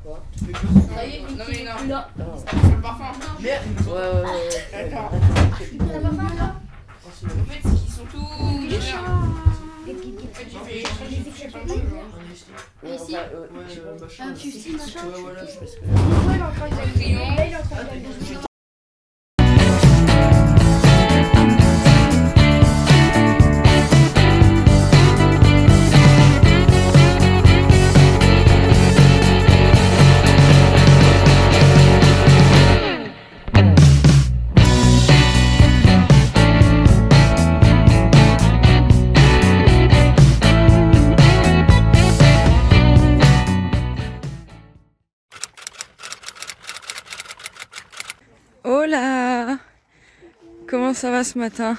Ça y est, non mais non. Là. C'est le parfum. Ouais. Attends. Le parfum là. En fait, c'est qu'ils sont tous. Les chats. En fait, j'ai fait plein de choses. Et ici un 50 machin. Ouais, voilà. Ouais, il est en train de là, il est en train de Oh là! Comment ça va ce matin?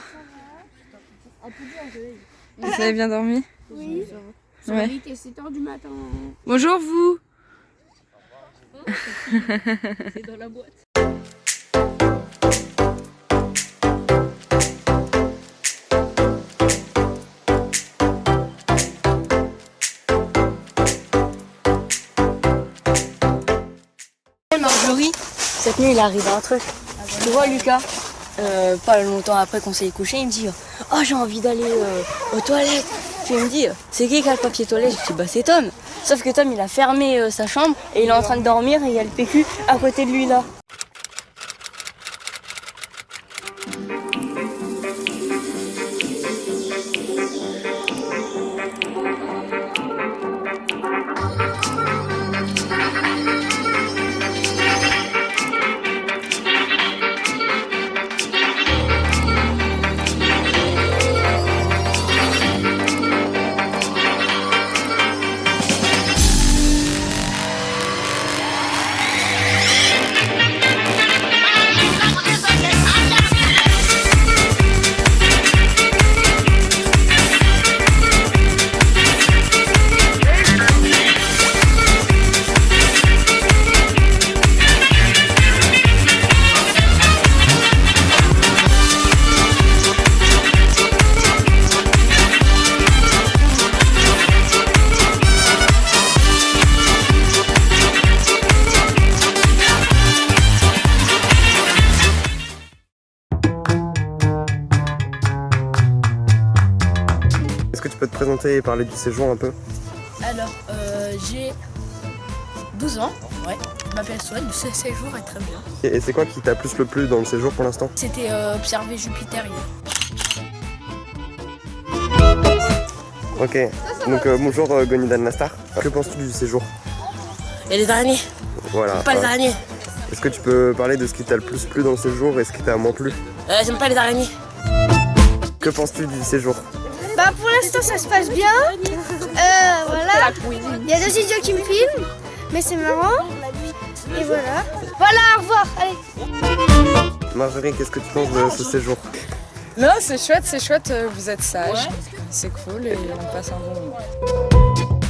Vous avez bien dormi? Oui. Ouais. Il est 7h du matin. Bonjour vous! C'est dans la boîte. Marjorie, cette nuit il arrive un truc. Tu vois Lucas, pas longtemps après qu'on s'est couché, il me dit oh j'ai envie d'aller aux toilettes. Puis il me dit c'est qui a le papier toilette? Je dis bah c'est Tom. Sauf que Tom il a fermé sa chambre et il est en train de dormir et il y a le PQ à côté de lui là. Est-ce que tu peux te présenter et parler du séjour un peu? Alors j'ai 12 ans, ouais. Je m'appelle Swan, ce séjour est très bien. Et c'est quoi qui t'a plus le plu dans le séjour pour l'instant? C'était observer Jupiter hier. Ok, donc bonjour Gonidan Nastar. Que penses-tu du séjour? Et les araignées, Voilà. pas les araignées. Est-ce que tu peux parler de ce qui t'a le plus plu dans le séjour et ce qui t'a moins plu? J'aime pas les araignées. Que penses-tu du séjour? Bah pour l'instant ça se passe bien. Voilà. Il y a deux idiots qui me filment, mais c'est marrant. Et voilà. Voilà, au revoir. Allez. Marjorie, qu'est-ce que tu penses de ce séjour? Non, c'est chouette, vous êtes sages. C'est cool et on passe un bon moment.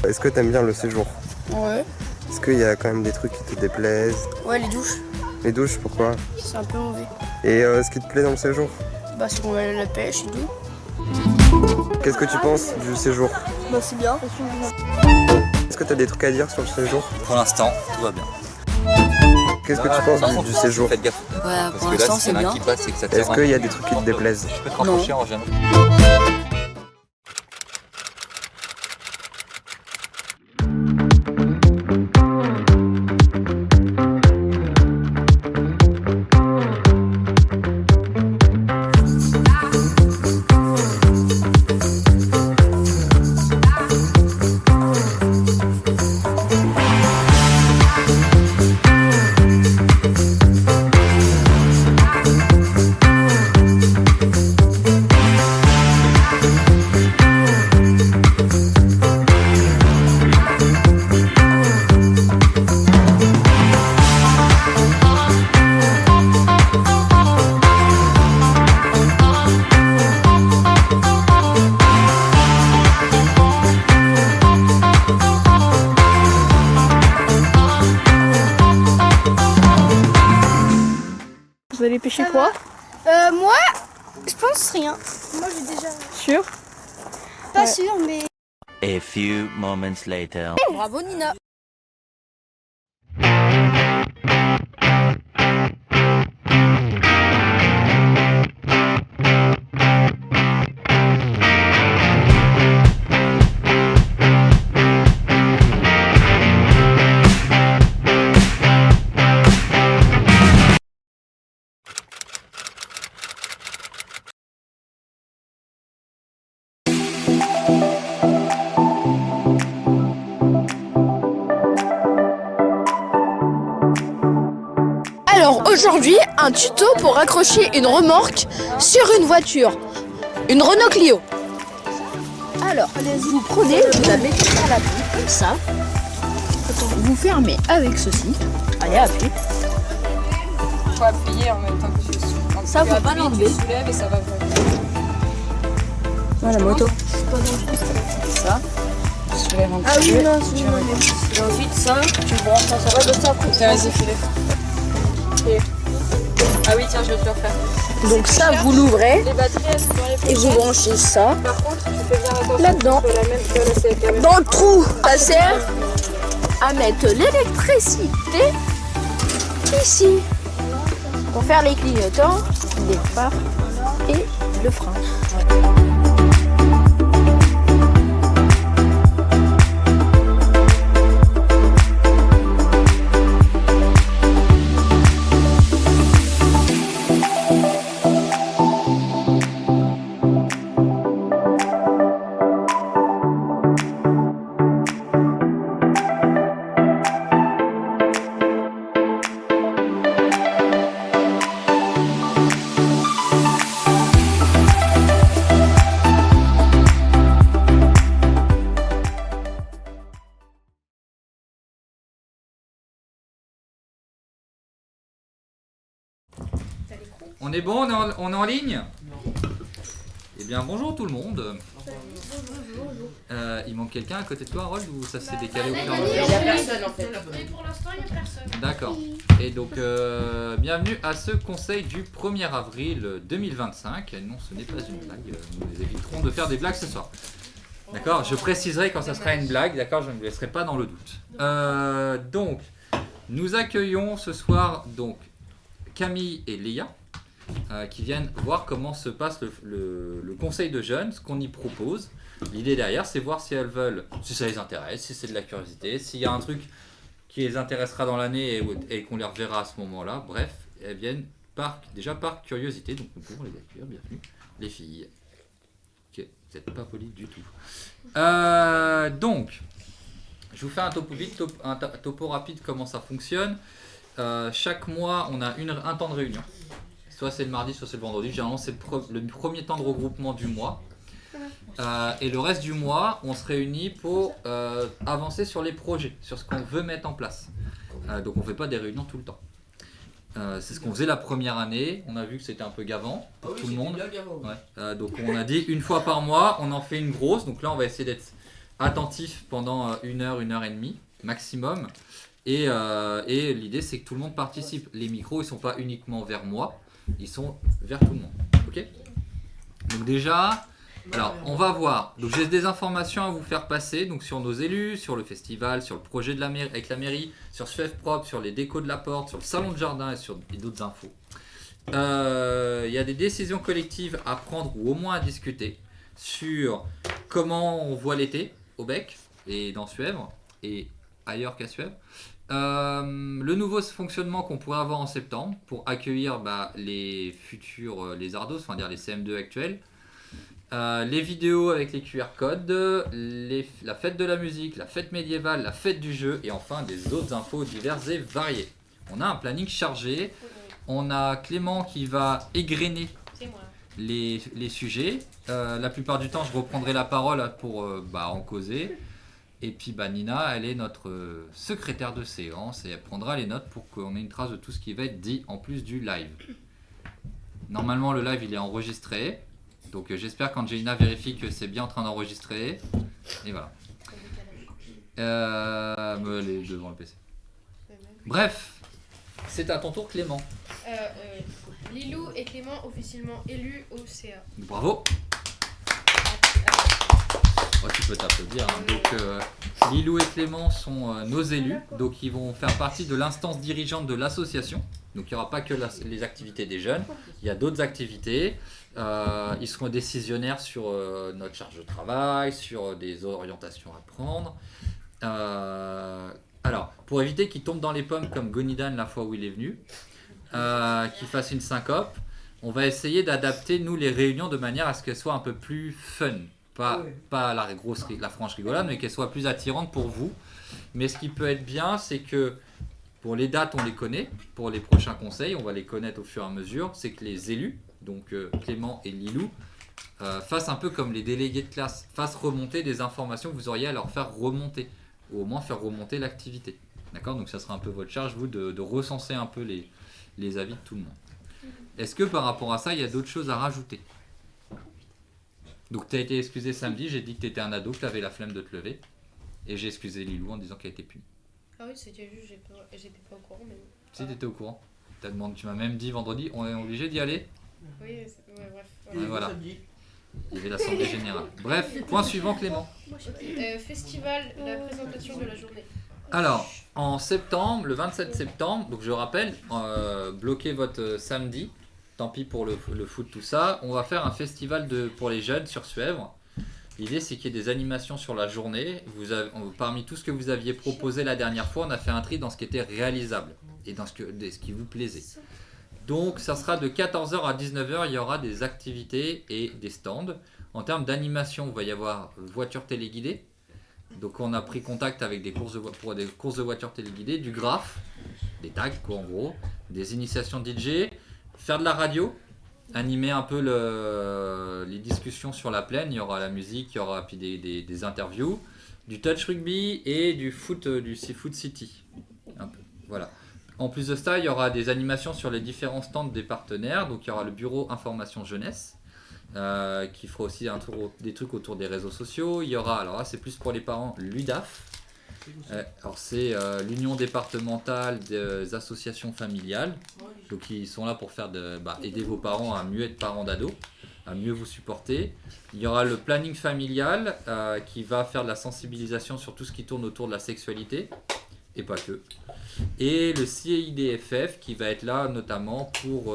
Est-ce que t'aimes bien le séjour? Ouais. Est-ce qu'il y a quand même des trucs qui te déplaisent? Ouais, les douches, Les douches, pourquoi? c'est un peu mauvais. Et ce qui te plaît dans le séjour? Bah c'est qu'on va aller à la pêche et tout. Qu'est-ce que tu penses du séjour? Bah c'est bien. Est-ce que t'as des trucs à dire sur le séjour? Pour l'instant, tout va bien. Qu'est-ce que tu penses du séjour? Faites gaffe. Ouais, Parce pour que là, l'instant si c'est c'est bien. un qui passe, c'est que ça te Est-ce qu'il y a des trucs qui te déplaisent? Tu peux te rapprocher en reviendant. Vous allez pêcher quoi? Moi, je pense rien. Moi j'ai déjà. Sûr? Pas sûr, mais. A few moments later. Bravo Nina. Aujourd'hui, un tuto pour accrocher une remorque sur une voiture, une Renault Clio. Alors, vous prenez, vous la mettez sur la pile, comme ça. Vous fermez avec ceci. Allez, appuie. Faut appuyer en même temps que tu soulèves. Ça, faut pas l'enlever. Tu soulèves et ça va venir. Voilà, moto. Ça. Tu soulèves un Ah petit oui, peu. non, Tu non, remets. Et ensuite, ça, tu branches ça, ça va de ça. Tiens, vas-y, fais-le. Ah oui, tiens, je vais te le refaire. Donc ça, vous l'ouvrez Les batteries, elles sont dans les pochettes. et vous branchez ça Par contre, tu fais bien attention. là-dedans. Tu peux la même, tu vas laisser avec la même. Dans le trou, ça sert à mettre l'électricité ici pour faire les clignotants, les phares et le frein. On est bon, on est en ligne? Eh bien bonjour tout le monde. Il manque quelqu'un à côté de toi, Harold, ou ça s'est décalé au fur et à mesure? Il n'y a personne en fait. Et pour l'instant, il n'y a personne. D'accord. Et donc bienvenue à ce conseil du 1er avril 2025. Et non, ce n'est pas une blague, nous éviterons de faire des blagues ce soir. D'accord, je préciserai quand ça sera une blague, d'accord, je ne vous laisserai pas dans le doute. Donc, nous accueillons ce soir donc Camille et Léa qui viennent voir comment se passe le conseil de jeunes, ce qu'on y propose. L'idée derrière, c'est voir si elles veulent, si ça les intéresse, si c'est de la curiosité, s'il y a un truc qui les intéressera dans l'année et qu'on les reverra à ce moment-là. Bref, elles viennent déjà par curiosité, donc nous pouvons les accueillir. Bienvenue, les filles. Ok, vous n'êtes pas polies du tout. Donc, je vous fais un topo rapide comment ça fonctionne. Chaque mois, on a un temps de réunion. Soit c'est le mardi, soit c'est le vendredi. Généralement, c'est le premier temps de regroupement du mois. Et le reste du mois, on se réunit pour avancer sur les projets, sur ce qu'on veut mettre en place. Donc on ne fait pas des réunions tout le temps. C'est ce qu'on faisait la première année. On a vu que c'était un peu gavant pour tout le monde. Ouais. Donc on a dit une fois par mois, on en fait une grosse. Donc là, on va essayer d'être attentif pendant 1 heure, 1 heure et demie maximum. Et l'idée, c'est que tout le monde participe. Les micros, ils ne sont pas uniquement vers moi, ils sont vers tout le monde. Ok ? Donc déjà, alors on va voir. Donc j'ai des informations à vous faire passer, donc sur nos élus, sur le festival, sur le projet de avec la mairie, sur Suez Propre, sur les décos de la porte, sur le salon de jardin et sur d'autres infos. Il y a des décisions collectives à prendre ou au moins à discuter sur comment on voit l'été au Bec et dans Suèvre et ailleurs qu'à Suèvre. Le nouveau fonctionnement qu'on pourrait avoir en septembre pour accueillir les futurs les Ardos, enfin dire les CM2 actuels, les vidéos avec les QR codes, la fête de la musique, la fête médiévale, la fête du jeu et enfin des autres infos diverses et variées. On a un planning chargé, on a Clément qui va égrener les sujets. La plupart du temps je reprendrai la parole pour en causer. Et puis Nina, elle est notre secrétaire de séance et elle prendra les notes pour qu'on ait une trace de tout ce qui va être dit en plus du live. Normalement le live il est enregistré, donc j'espère qu'Angelina vérifie que c'est bien en train d'enregistrer. Et voilà. Elle est devant le PC. Bref, c'est à ton tour Clément. Lilou et Clément officiellement élus au CA. Bravo. Oh, tu peux t'applaudir. Hein. Donc, Lilou et Clément sont nos élus, donc ils vont faire partie de l'instance dirigeante de l'association. Donc il n'y aura pas que les activités des jeunes, il y a d'autres activités. Ils seront décisionnaires sur notre charge de travail, sur des orientations à prendre. Alors, pour éviter qu'ils tombent dans les pommes comme Gonidan la fois où il est venu, qu'il fasse une syncope, on va essayer d'adapter nous les réunions de manière à ce qu'elles soient un peu plus fun. Pas la franche rigolade, mais qu'elle soit plus attirante pour vous. Mais ce qui peut être bien, c'est que Pour les dates, on les connaît. Pour les prochains conseils, on va les connaître au fur et à mesure. C'est que les élus, donc Clément et Lilou, fassent un peu comme les délégués de classe, fassent remonter des informations que vous auriez à leur faire remonter, ou au moins faire remonter l'activité. D'accord? Donc ça sera un peu votre charge, vous, de recenser un peu les avis de tout le monde. Est-ce que par rapport à ça, il y a d'autres choses à rajouter? Donc tu as été excusé samedi, j'ai dit que tu étais un ado, que tu avais la flemme de te lever, et j'ai excusé Lilou en disant qu'elle était punie. Ah oui, c'était juste, j'étais pas au courant, mais... Si tu étais au courant, tu m'as même dit vendredi, on est obligé d'y aller? Oui, ouais, bref. Ouais, voilà. Il y avait l'assemblée générale. Bref, point suivant Clément. Festival, la présentation de la journée. Alors, en septembre, le 27 septembre, donc je rappelle, bloquez votre samedi, tant pis pour le foot, tout ça. On va faire un festival pour les jeunes sur Suèvre. L'idée, c'est qu'il y ait des animations sur la journée. Parmi tout ce que vous aviez proposé la dernière fois, on a fait un tri dans ce qui était réalisable et dans ce qui vous plaisait. Donc, ça sera de 14h à 19h, il y aura des activités et des stands. En termes d'animation, il va y avoir voitures téléguidées. Donc, on a pris contact avec pour des courses de voitures téléguidées, du graphe, des tags, quoi, en gros, des initiations DJ, faire de la radio, animer un peu les discussions sur la plaine. Il y aura la musique, il y aura puis des interviews, du touch rugby et du foot, du Foot City. Un peu, voilà. En plus de ça, il y aura des animations sur les différents stands des partenaires. Donc il y aura le bureau information jeunesse qui fera aussi des trucs autour des réseaux sociaux. Il y aura, alors là c'est plus pour les parents, l'UDAF. Alors c'est l'Union départementale des associations familiales. Donc ils sont là pour aider vos parents à mieux être parents d'ados, à mieux vous supporter. Il y aura le planning familial qui va faire de la sensibilisation sur tout ce qui tourne autour de la sexualité. Et pas que. Et le CIDFF qui va être là notamment pour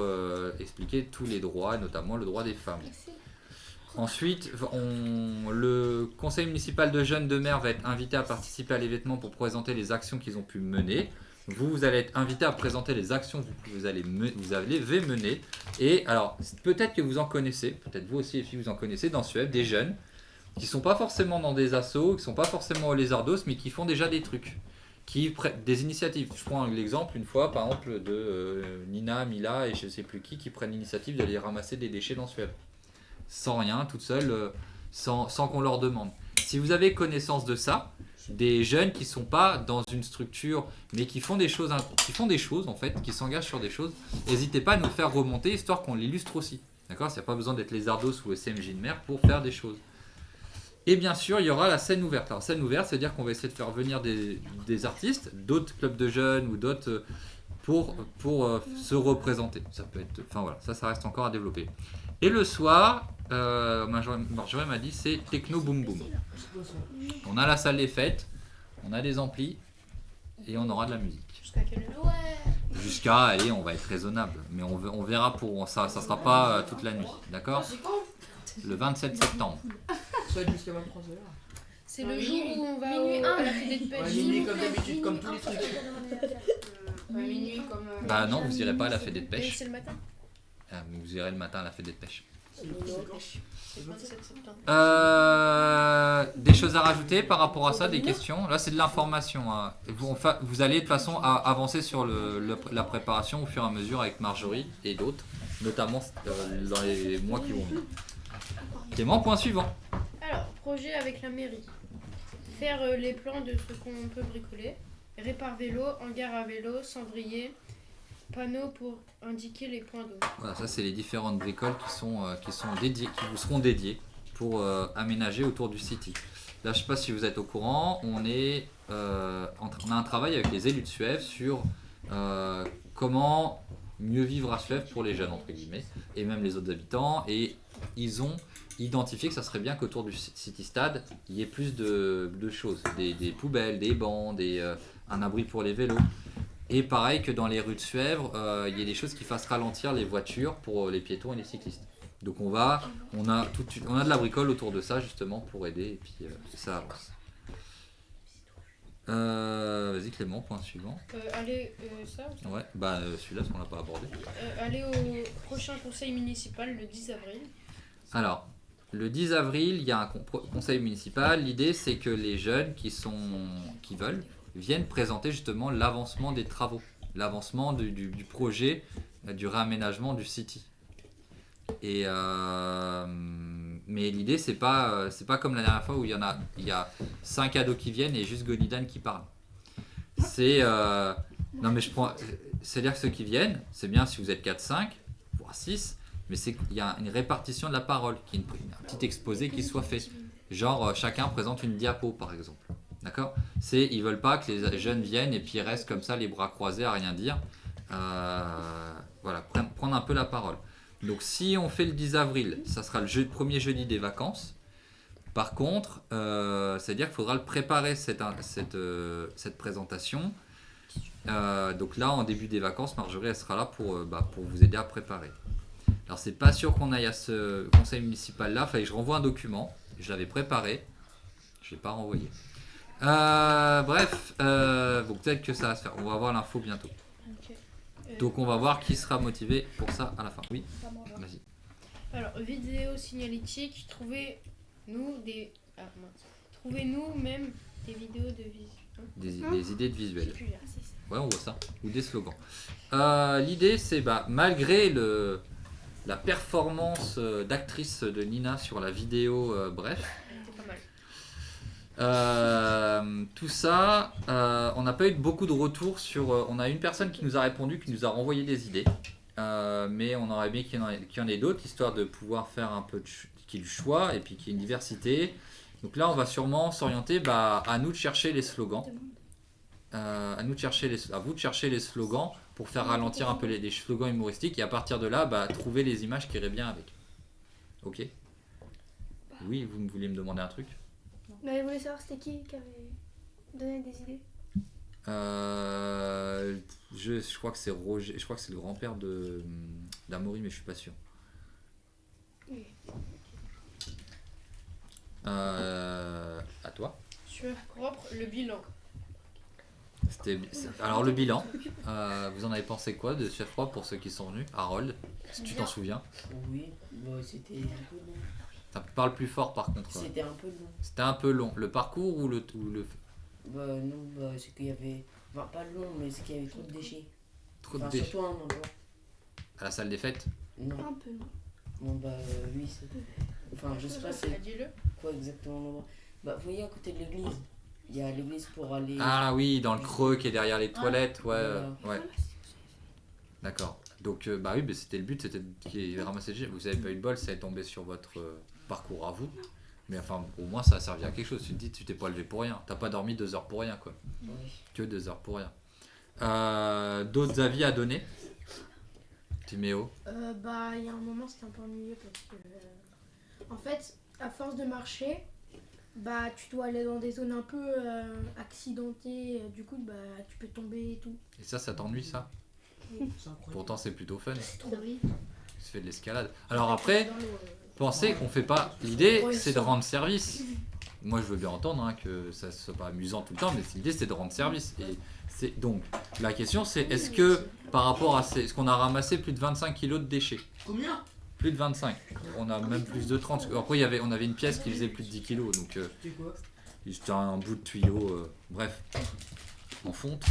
expliquer tous les droits, notamment le droit des femmes. Ensuite, le conseil municipal de jeunes de Mer va être invité à participer à l'événement pour présenter les actions qu'ils ont pu mener. Vous allez être invité à présenter les actions que vous avez mener. Et alors, peut-être que vous en connaissez, peut-être vous aussi les filles vous en connaissez dans Suède, des jeunes qui ne sont pas forcément dans des assos, qui ne sont pas forcément au lézardos, mais qui font déjà des trucs. Des initiatives. Je prends l'exemple une fois par exemple de Nina, Mila et je ne sais plus qui prennent l'initiative d'aller ramasser des déchets dans Suède. Sans rien, toute seule, sans qu'on leur demande. Si vous avez connaissance de ça, des jeunes qui ne sont pas dans une structure mais qui font des choses en fait, qui s'engagent sur des choses, n'hésitez pas à nous faire remonter histoire qu'on l'illustre aussi. D'accord ? Il n'y a pas besoin d'être lézardos ou SMJ de mer pour faire des choses. Et bien sûr, il y aura la scène ouverte. Alors, scène ouverte, c'est-à-dire qu'on va essayer de faire venir des artistes, d'autres clubs de jeunes ou d'autres pour se représenter. Ça peut être, enfin voilà, ça reste encore à développer. Et le soir, Marjorie m'a dit, c'est techno boom boom. On a la salle des fêtes, on a des amplis et on aura de la musique. Jusqu'à quelle heure? Jusqu'à, allez, on va être raisonnable, mais on verra pour ça. Ça sera pas toute la nuit, d'accord? Le 27 septembre. Ça va être jusqu'à 23h. C'est le jour où on va à la fête de pêche. Minuit comme d'habitude, comme tous les trucs. Minuit comme. Bah non, vous irez pas à la fête de Et pêche. c'est le matin. Vous irez le matin à la fête de pêche. C'est le 27 septembre. Des choses à rajouter par rapport à ça, des questions? Là, c'est de l'information. Hein. Vous allez de toute façon avancer sur la préparation au fur et à mesure avec Marjorie et d'autres, notamment dans les mois qui vont venir. Clément, point suivant. Alors, projet avec la mairie. Faire les plans de ce qu'on peut bricoler. Répare vélo, hangar à vélo, cendrier, panneaux pour indiquer les points d'eau. Voilà, ça c'est les différentes bricoles qui vous seront dédiées pour aménager autour du City. Là, je ne sais pas si vous êtes au courant, on a un travail avec les élus de Suèvre sur comment mieux vivre à Suèvre pour les jeunes, entre guillemets, et même les autres habitants. Et ils ont identifié que ça serait bien qu'autour du City Stade, il y ait plus de choses, des poubelles, des bancs, un abri pour les vélos. Et pareil que dans les rues de Suèvre, il y a des choses qui fassent ralentir les voitures pour les piétons et les cyclistes. Donc on a de la bricole autour de ça justement pour aider et puis ça avance. Vas-y Clément, point suivant. Allez, ça Ouais, celui-là, on l'a pas abordé. Aller au prochain conseil municipal le 10 avril. Alors, le 10 avril, il y a un conseil municipal. L'idée, c'est que les jeunes qui veulent viennent présenter justement l'avancement des travaux, l'avancement du projet, du réaménagement du City. Et mais l'idée c'est pas comme la dernière fois où il y a 5 ados qui viennent et juste Gonidan qui parle. C'est non mais c'est-à-dire que ceux qui viennent, c'est bien si vous êtes 4, 5, voire 6, mais c'est qu'il y a une répartition de la parole, qu'il y ait un petit exposé qui soit fait. Genre chacun présente une diapo par exemple. D'accord ? Ils veulent pas que les jeunes viennent et puis ils restent comme ça les bras croisés à rien dire. Voilà, prendre un peu la parole. Donc si on fait le 10 avril, ça sera le premier jeudi des vacances. Par contre, c'est-à-dire qu'il faudra le préparer cette présentation. Donc là, en début des vacances, Marjorie elle sera là pour vous aider à préparer. Alors c'est pas sûr qu'on aille à ce conseil municipal là, il fallait que je renvoie un document. Je l'avais préparé, je l'ai pas renvoyé. Bref, bon, peut-être que ça va se faire. On va avoir l'info bientôt. Donc on va voir qui sera motivé pour ça à la fin. Oui, vas-y. Alors, vidéo signalétique, trouvez-nous même des vidéos de vision. Des idées de visuels. Ouais, on voit ça. Ou des slogans. L'idée, c'est malgré la performance d'actrice de Nina sur la vidéo, bref. C'est pas mal. Tout ça, on n'a pas eu beaucoup de retours sur. On a une personne qui nous a répondu, qui nous a renvoyé des idées, mais on aurait bien qu'il y en ait d'autres, histoire de pouvoir faire un peu qu'il y ait du choix et puis qu'il y ait une diversité. Donc là, on va sûrement s'orienter à nous de chercher les slogans, à vous de chercher les slogans pour faire ralentir un peu les slogans humoristiques et à partir de là, trouver les images qui iraient bien avec. Ok ? Oui, vous vouliez me demander un truc ? Mais je voulais savoir c'était qui avait donné des idées. Je crois que c'est Roger, je crois que c'est le grand-père d'Amaury, mais je suis pas sûr. Oui. À toi. Sur propre, le bilan. Alors le bilan, vous en avez pensé quoi de Chef Propre pour ceux qui sont venus? Harold, si tu t'en souviens. Oui, c'était un peu long. Ça parle plus fort par contre. C'était un peu long. C'était un peu long. Le parcours ou le... Non, c'est qu'il y avait... Enfin, pas long, mais c'est qu'il y avait trop de déchets. Trop de déchets. Surtout un endroit. À la salle des fêtes? Non. Un peu, non. Bon, oui, c'est... Enfin, je sais pas c'est Dis-le. quoi exactement l'endroit. Vous voyez à côté de l'église, il y a l'église pour aller... Ah oui, dans le creux qui est derrière les toilettes, ouais. Voilà. Ouais. D'accord. Donc, oui, mais c'était le but, c'était de ramasser le déchet. Vous avez pas eu de bol, ça est tombé sur votre parcours à vous. Mais enfin, au moins, ça a servi à quelque chose. Tu te dis, tu t'es pas levé pour rien. T'as pas dormi 2 heures pour rien, quoi. Oui. Que 2 heures pour rien. D'autres avis à donner? Timéo? Il y a un moment, c'était un peu ennuyeux parce que, en fait, à force de marcher, tu dois aller dans des zones un peu accidentées. Du coup, tu peux tomber et tout. Et ça t'ennuie, ça? Pourtant, c'est plutôt fun. Oui. Tu fais de l'escalade. Alors après, pensez qu'on fait pas... L'idée, c'est de rendre service. Moi, je veux bien entendre que ça soit pas amusant tout le temps, mais l'idée, c'est de rendre service. Et donc, la question, c'est est-ce que, par rapport à ce qu'on a ramassé plus de 25 kilos de déchets? Combien? Plus de 25. On a même plus de 30. Après, on avait une pièce qui faisait plus de 10 kilos. Donc, C'est quoi? c'était un bout de tuyau, bref, en fonte.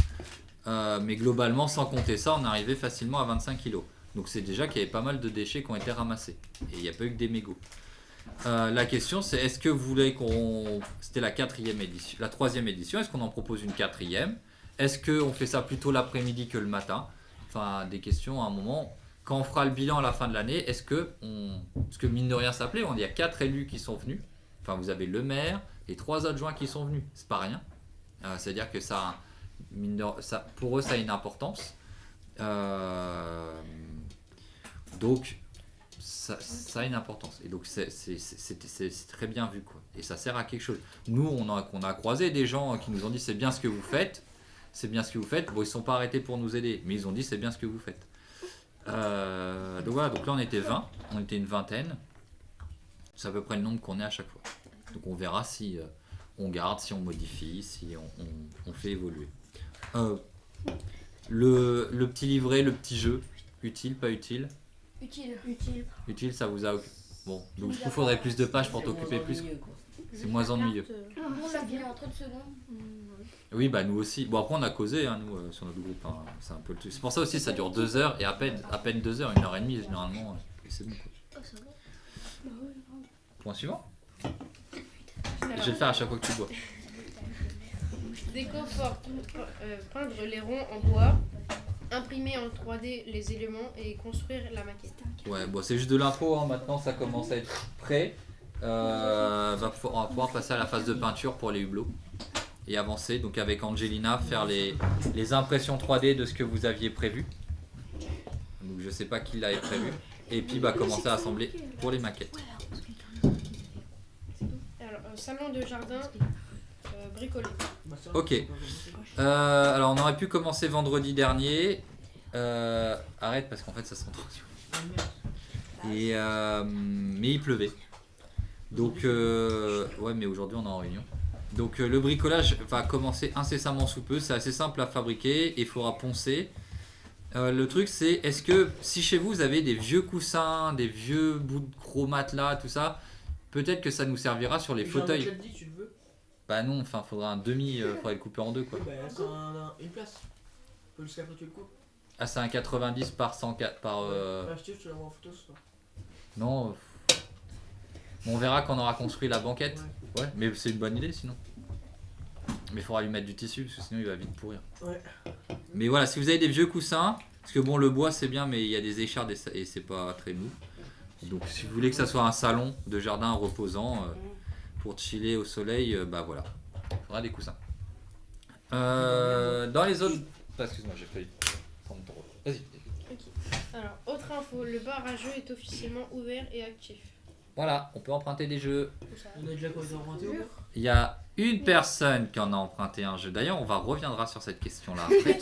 Mais globalement, sans compter ça, on est arrivé facilement à 25 kilos. Donc c'est déjà qu'il y avait pas mal de déchets qui ont été ramassés. Et il n'y a pas eu que des mégots. La question c'est, est-ce que vous voulez qu'on... C'était la 4e édition, la 3e édition, est-ce qu'on en propose une 4e? Est-ce qu'on fait ça plutôt l'après-midi que le matin? Enfin, des questions à un moment. Quand on fera le bilan à la fin de l'année, est-ce que parce que mine de rien ça plaît, il y a 4 élus qui sont venus. Enfin, vous avez le maire et 3 adjoints qui sont venus. C'est pas rien. C'est-à-dire que ça, pour eux, ça a une importance. Donc, ça a une importance. Et donc, c'est très bien vu, quoi. Et ça sert à quelque chose. Nous, on a croisé des gens qui nous ont dit c'est bien ce que vous faites. C'est bien ce que vous faites. Bon, ils ne sont pas arrêtés pour nous aider, mais ils ont dit c'est bien ce que vous faites. Donc voilà, donc là on était 20, on était une vingtaine. C'est à peu près le nombre qu'on est à chaque fois. Donc on verra si on garde, si on modifie, si on fait évoluer. Le petit livret, le petit jeu, utile, pas utile? Utile. Utile, ça vous a... Bon, donc il faudrait plus de pages pour t'occuper plus. C'est moins ennuyeux. On l'a fait en 30 secondes. Oui, bah nous aussi. Bon, après, on a causé, hein, nous, sur notre groupe. Hein. C'est un peu le truc. C'est pour ça aussi, ça dure 2 heures et à peine 2 heures, 1h30 généralement. Et c'est bon, quoi. Point suivant. Je vais le faire à chaque fois que tu bois. Déco forte, peindre les ronds en bois, imprimer en 3D les éléments et construire la maquette. Ouais, bon, c'est juste de l'info, hein. Maintenant ça commence à être prêt. On va pouvoir passer à la phase de peinture pour les hublots et avancer. Donc avec Angelina, faire les impressions 3D de ce que vous aviez prévu. Donc je sais pas qui l'avait prévu. Et puis bah, commencer à assembler pour les maquettes. Alors, salon de jardin bricolé. Ok. Alors on aurait pu commencer vendredi dernier. Arrête parce qu'en fait ça se rend trop sur. Et mais il pleuvait. Donc ouais, mais aujourd'hui on est en réunion. Donc le bricolage va commencer incessamment sous peu. C'est assez simple à fabriquer. Il faudra poncer. Le truc c'est, est-ce que si chez vous avez des vieux coussins, des vieux bouts de gros matelas, tout ça, peut-être que ça nous servira sur les fauteuils. Tu le veux? Bah non, enfin faudra un demi, faudrait le couper en deux quoi. Bah c'est une place. Faut jusqu'à après tu le coupes. Ah c'est un 90 par 104 par... Je te l'envoie en photo ce soir. Non, on verra quand on aura construit la banquette. Ouais, mais c'est une bonne idée sinon. Mais il faudra lui mettre du tissu parce que sinon il va vite pourrir. Ouais. Mais voilà, si vous avez des vieux coussins, parce que bon le bois c'est bien mais il y a des échardes et c'est pas très mou. Donc si vous voulez que ça soit un salon de jardin reposant pour chiller au soleil, bah voilà, il faudra des coussins. Dans les autres... Excuse-moi, j'ai failli prendre ton rôle. Vas-y. Alors, autre info, le bar à jeux est officiellement ouvert et actif. Voilà, on peut emprunter des jeux. On a déjà quoi emprunté ou pas? Il y a une personne qui en a emprunté un jeu. D'ailleurs, on reviendra sur cette question-là après.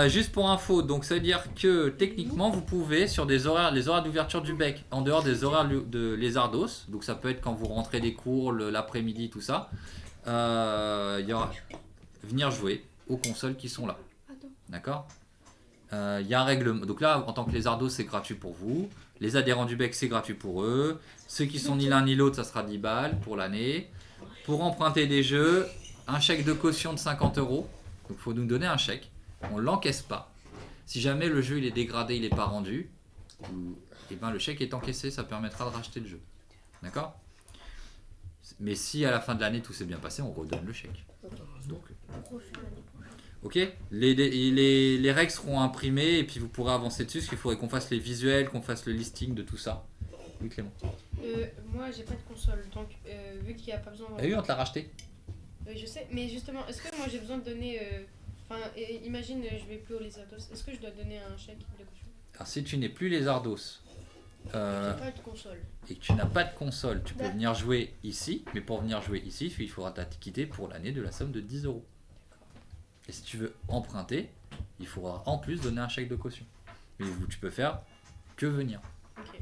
Juste pour info, donc ça veut dire que techniquement, vous pouvez sur les horaires d'ouverture du bec, en dehors des horaires de Lézardos, donc ça peut être quand vous rentrez des cours, l'après-midi, tout ça, il y aura venir jouer aux consoles qui sont là. D'accord ? Il y a un règlement. Donc là, en tant que Lézardos, c'est gratuit pour vous. Les adhérents du bec, c'est gratuit pour eux. Ceux qui sont ni l'un ni l'autre, ça sera 10 balles pour l'année. Pour emprunter des jeux, un chèque de caution de 50 €. Donc il faut nous donner un chèque. On ne l'encaisse pas. Si jamais le jeu il est dégradé, il n'est pas rendu, et ben le chèque est encaissé, ça permettra de racheter le jeu. D'accord ? Mais si à la fin de l'année tout s'est bien passé, on redonne le chèque. Donc, ok, les règles seront imprimées et puis vous pourrez avancer dessus, parce qu'il faudrait qu'on fasse les visuels, qu'on fasse le listing de tout ça. Oui, Clément. Moi, j'ai pas de console, donc vu qu'il n'y a pas besoin. Ah oui, on te l'a racheté. Oui, je sais, mais justement, est-ce que moi j'ai besoin de donner. Enfin, imagine, je vais plus au Lézardos, est-ce que je dois donner un chèque de caution? Alors, si tu n'es plus Lézardos J'ai pas de console. et que tu n'as pas de console, tu peux venir jouer ici, mais pour venir jouer ici, il faudra t'acquitter pour l'année de la somme de 10 €. Et si tu veux emprunter, il faudra en plus donner un chèque de caution. Mais tu peux faire que venir. Ok.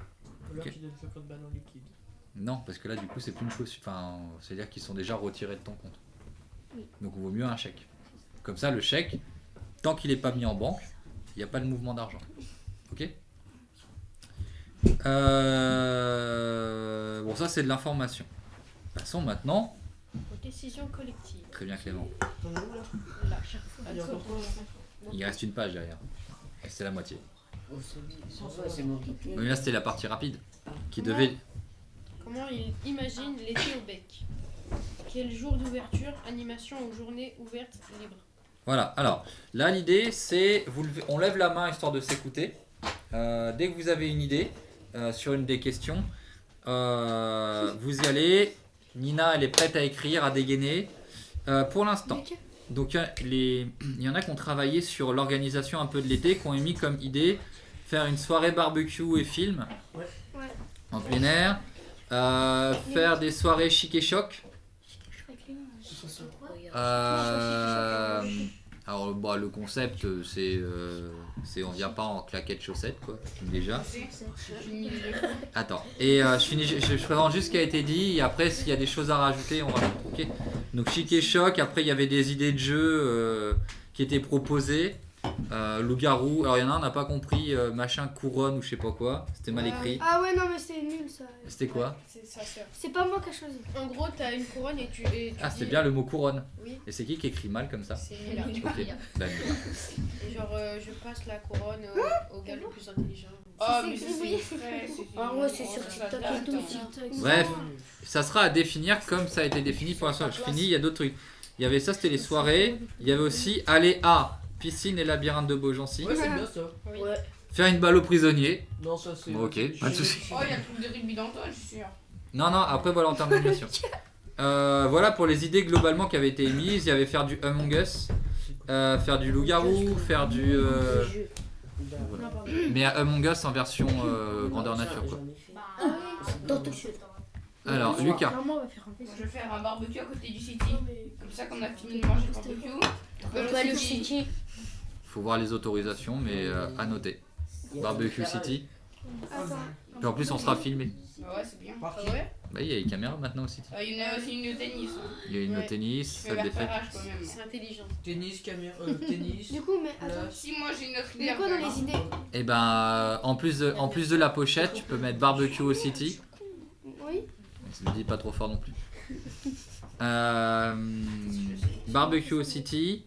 Là, tu donnes 50 balles en liquide. Non, parce que là, du coup, c'est plus une caution. Enfin, c'est-à-dire qu'ils sont déjà retirés de ton compte. Donc, il vaut mieux un chèque. Comme ça, le chèque, tant qu'il n'est pas mis en banque, il n'y a pas de mouvement d'argent. Ok ? Bon, ça, c'est de l'information. Passons maintenant. Aux décisions collectives. Très bien, Clément. T'en as où là? Là, chaque fois. Il y a encore quoi là? Il reste une page derrière. Et c'est la moitié. Oh, c'est mon truc. Mais là, c'était la partie rapide. Qui devait... Comment il imagine l'été au bec? Quel jour d'ouverture, animation ou journée ouverte libre? Voilà, alors là l'idée c'est, on lève la main histoire de s'écouter. Dès que vous avez une idée sur une des questions, vous y allez. Nina elle est prête à écrire, à dégainer. Pour l'instant, donc il y en a qui ont travaillé sur l'organisation un peu de l'été, qui ont émis comme idée faire une soirée barbecue et film en plein air, faire des soirées chic et choc. Alors bah, le concept c'est on vient pas en claquettes chaussettes quoi déjà. Attends et je présente juste ce qui a été dit et après s'il y a des choses à rajouter on va ok. Donc chic et choc, après il y avait des idées de jeux qui étaient proposées. Loup-garou, alors il y en a un on n'a pas compris machin couronne ou je sais pas quoi, c'était mal écrit. Ah ouais non mais c'est nul. nul ça. C'était quoi? C'est sa sœur. C'est pas moi qui ai choisi. En gros, t'as une couronne et tu Ah, c'était dis- bien le mot couronne. Oui. Et c'est qui écrit mal comme ça? C'est Mila. Ok. Bah, Mila. Et genre, je passe la couronne au gars le plus intelligent. Oh, mais c'est- Ah ouais, c'est sur TikTok et tout. Bref, ça sera à définir comme ça a été défini pour l'instant. Je finis, il y a d'autres trucs. Il y avait ça, c'était les soirées. Il y avait aussi aller à piscine et labyrinthe de Beaugency. Ouais, c'est bien ça. Ouais. Faire une balle aux prisonniers. Non, ça c'est. Bon, ok, pas de soucis. Oh, il y a le truc de rugby d'Antoine, je suis sûr. Non, non, après voilà en termes d'animation. Voilà pour les idées globalement qui avaient été émises. Il y avait faire du Among Us, faire du loup-garou, faire du. Voilà. Mais Among Us en version grandeur nature quoi. Dans tout de suite. Alors, Lucas. Clairement, on va faire un test. Je vais faire un barbecue à côté du City. Comme ça, quand on a fini de manger le barbecue, on peut aller au City. Faut voir les autorisations, mais à noter. Barbecue City. Puis en plus, on sera filmé. Ah ouais, c'est bien. Par qui? Ah ouais. Bah, il y a les caméras maintenant aussi. Il y en a aussi une au tennis. Il y a une au Ouais. tennis, Je fais salle le des fêtes. repérage quand même. C'est intelligent. Tennis, caméra, tennis. Du coup, mais attends. Si moi j'ai une autre Mais idée. quoi dans après, les idées? Et ben, en plus de la pochette, tu peux mettre barbecue au City. Oui. Je le dis pas trop fort non plus. Barbecue au City.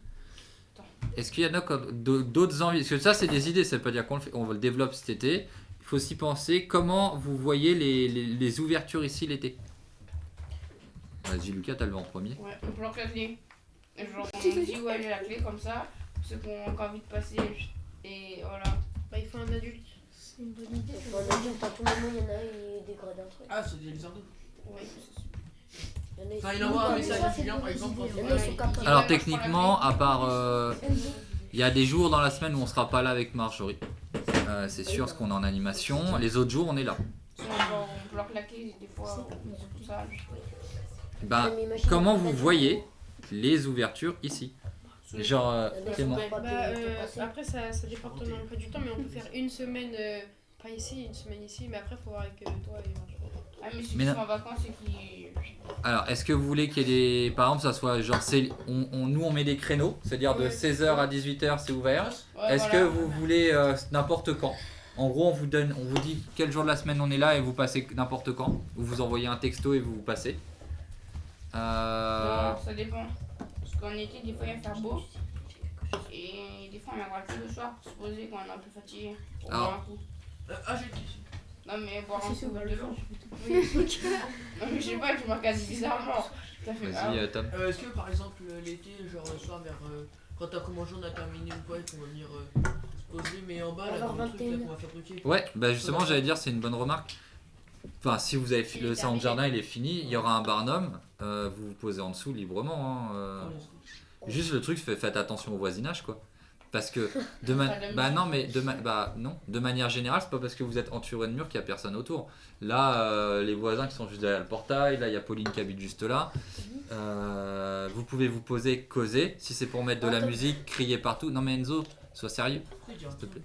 Est-ce qu'il y en a d'autres envies? Parce que ça, c'est des idées, ça veut pas dire qu'on le fait. On le développe cet été. Il faut aussi penser comment vous voyez les ouvertures ici l'été. Vas-y, Lucas, t'as le vent en premier. Ouais, on planque la clé. Et genre, on dit où elle est la clé comme ça. Ceux qui ont encore envie de passer. Et voilà. Bah, il faut un adulte. C'est une bonne idée. Pour le dire, pas tout le monde, il y en a, il dégrade un truc. Ah, c'est des exemples. Oui, Il y en a, Enfin, ils il sont envoie un pas- message ça, à c'est Julien une par bonne exemple. idée. quand Il y il en a, ils va- sont capables. Alors techniquement, à part, il y a des jours dans la semaine où on sera pas là avec Marjorie. C'est sûr, ce qu'on est en animation. Les autres jours, on est là. on planque la clé des fois. Tout ça. Ben, comment vous voyez les ouvertures ici? Genre, Clément. Après, ça dépend de ton emploi du temps, mais on peut faire une semaine, pas ici, une semaine ici, mais après, il faut voir avec toi et Marjorie. Ah, mais ceux Mais qui non. sont en vacances et qui. Alors, est-ce que vous voulez qu'il y ait des. Par exemple, ça soit genre. Nous, on met des créneaux, c'est-à-dire de Ouais. 16h à 18h, c'est ouvert. Ouais, Est-ce voilà. que vous voulez n'importe quand? En gros, on vous dit quel jour de la semaine on est là et vous passez n'importe quand. Ou vous envoyez un texto et vous passez. Non, ça dépend. Parce qu'en été, des fois, il va faire beau. Et des fois, on viendra que le soir pour se poser quand on est un peu fatigué. Pour Alors. boire un coup. Ah, j'ai une question. Non, mais boire un coup de l'eau. Non, mais je sais pas, tu me regardes bizarrement. Ça fait Vas-y, Tom. Est-ce que par exemple l'été, genre le soir vers. Quand t'as commencé, on a terminé ou quoi, et qu'on va venir se poser, mais en bas, là, Alors, dans le truc là 21. qu'on va fabriquer. Ouais, bah justement, j'allais dire, c'est une bonne remarque. Enfin, si vous avez le salon de jardin, il est fini, il y aura un barnum. Vous vous posez en dessous librement. Hein, Juste le truc, faites attention au voisinage, quoi. Parce que de manière générale, c'est pas parce que vous êtes entouré de murs qu'il y a personne autour. Là, les voisins qui sont juste derrière le portail, là il y a Pauline qui habite juste là. Vous pouvez vous poser, causer. Si c'est pour mettre de la musique, crier partout. Non mais Enzo, sois sérieux, s'il te plaît.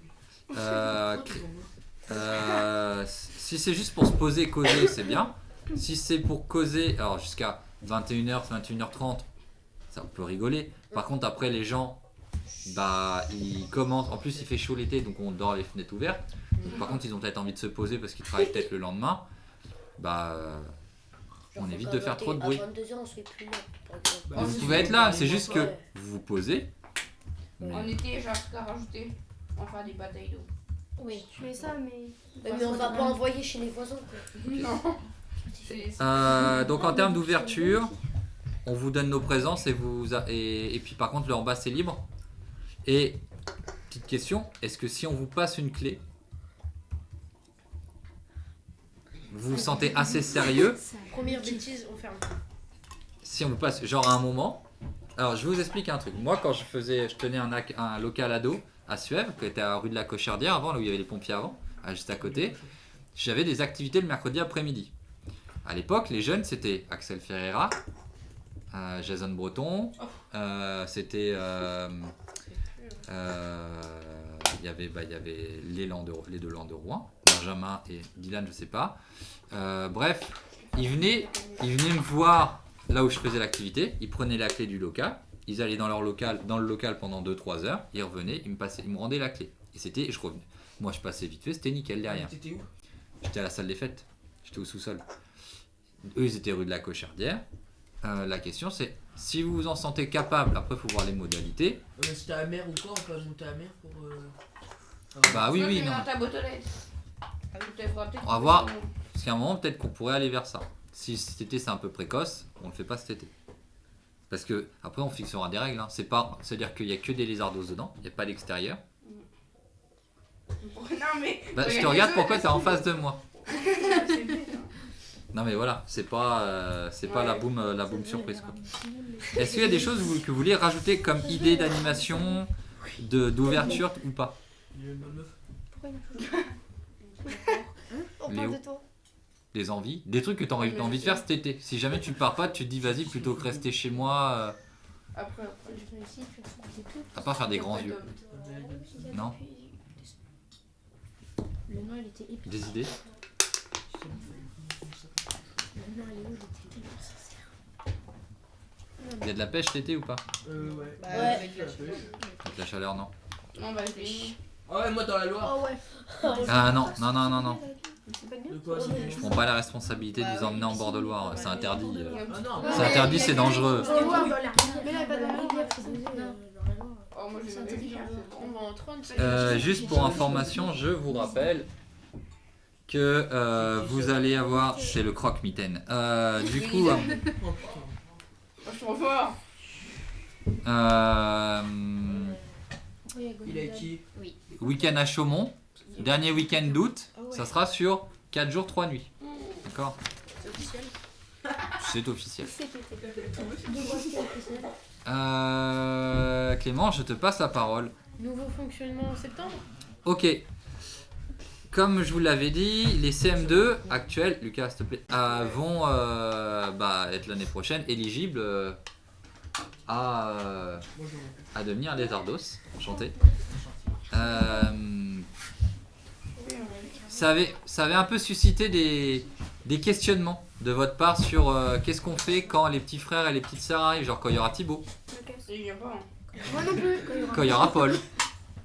Si c'est juste pour se poser, causer, c'est bien. Si c'est pour causer, alors jusqu'à 21h, 21h30, ça on peut rigoler. Par contre, après les gens, bah ils commencent. En plus, il fait chaud l'été, donc on dort les fenêtres ouvertes. Donc, par contre, ils ont peut-être envie de se poser parce qu'ils travaillent peut-être le lendemain. Bah, on évite de faire trop de bruit. À 22h, on serait plus là, par exemple. Mais vous pouvez être là, c'est juste que vous vous posez. En été, j'ai un truc à rajouter. On va faire des batailles d'eau. Oui, je fais ça, mais. Mais on va pas envoyer chez les voisins, quoi. Non. Donc en termes d'ouverture, on vous donne nos présences et puis par contre le en bas c'est libre. Et petite question, est-ce que si on vous passe une clé, vous vous sentez assez sérieux? Première bêtise, on ferme. Si on vous passe genre à un moment, alors je vais vous explique un truc. Moi quand je tenais un local ado à Suèvre, qui était à rue de la Cochardière avant, là où il y avait les pompiers avant, juste à côté, j'avais des activités le mercredi après-midi. À l'époque, les jeunes, c'était Axel Ferreira, Jason Breton, c'était... il y avait les deux Lands de Rouen, Benjamin et Dylan, je sais pas. Bref, ils venaient me voir là où je faisais l'activité, ils prenaient la clé du local, ils allaient dans le local pendant 2-3 heures, ils revenaient, ils me rendaient la clé. Et je revenais. Moi je passais vite fait, c'était nickel derrière. T'étais où? J'étais à la salle des fêtes. J'étais au sous-sol. Eux, ils étaient rue de la Cochardière. La question, c'est si vous vous en sentez capable, après, il faut voir les modalités. Si t'as la mer ou quoi, on peut monter à la mer pour. Bah oui, oui, non. Dans ta boîte aux lettres. On va voir. Parce qu'à un moment, peut-être qu'on pourrait aller vers ça. Si cet été, c'est un peu précoce, on le fait pas cet été. Parce que après, on fixera des règles. Hein. C'est-à-dire qu'il n'y a que des lézardos dedans, il n'y a pas l'extérieur. Non, mais. Bah, je te regarde pourquoi tu es en face de moi. Non mais voilà, c'est pas la boum surprise quoi. Est-ce qu'il y a des choses que vous voulez rajouter comme idée d'animation, d'ouverture ou pas? On Léo, parle de toi. des envies, des trucs que tu as envie de faire cet été. Si jamais tu pars pas, tu te dis vas-y plutôt que rester chez moi. Après. À part faire des grands yeux. Non? Le nom, il était épique. Des idées? Le nom, Léo, il était tellement sincère. Il y a de la pêche cet été ou pas? Ouais. Bah, Ouais. avec la chaleur. Avec la chaleur non. Non, bah, je l'ai. Ah ouais, moi dans la Loire. Oh ouais. Ah non. C'est pas bien. De quoi Je prends pas la responsabilité de vous emmener en bord de Loire, c'est interdit. Ah non. C'est interdit, c'est dangereux. C'était voir dans la rivière. Mais là, pas dans la rivière, c'est dans la Loire. Oh, moi, j'ai C'est même vu. On va en 30. Juste pour information, je vous rappelle que vous allez avoir... C'est le croque-mitaine. Du coup... Oh, je suis trop fort. Il a qui? Week-end à Chaumont, dernier week-end d'août, ça sera sur 4 jours 3 nuits. D'accord? C'est officiel. Clément, je te passe la parole. Nouveau fonctionnement en septembre. Ok. Comme je vous l'avais dit, les CM2 actuels, Lucas s'il te plaît, vont être l'année prochaine éligibles à devenir les Ardos. Enchanté. Ça avait un peu suscité des questionnements de votre part sur qu'est-ce qu'on fait quand les petits frères et les petites sœurs arrivent, genre quand il y aura Thibaut, Il y a pas. Moi non plus. quand il y aura Paul,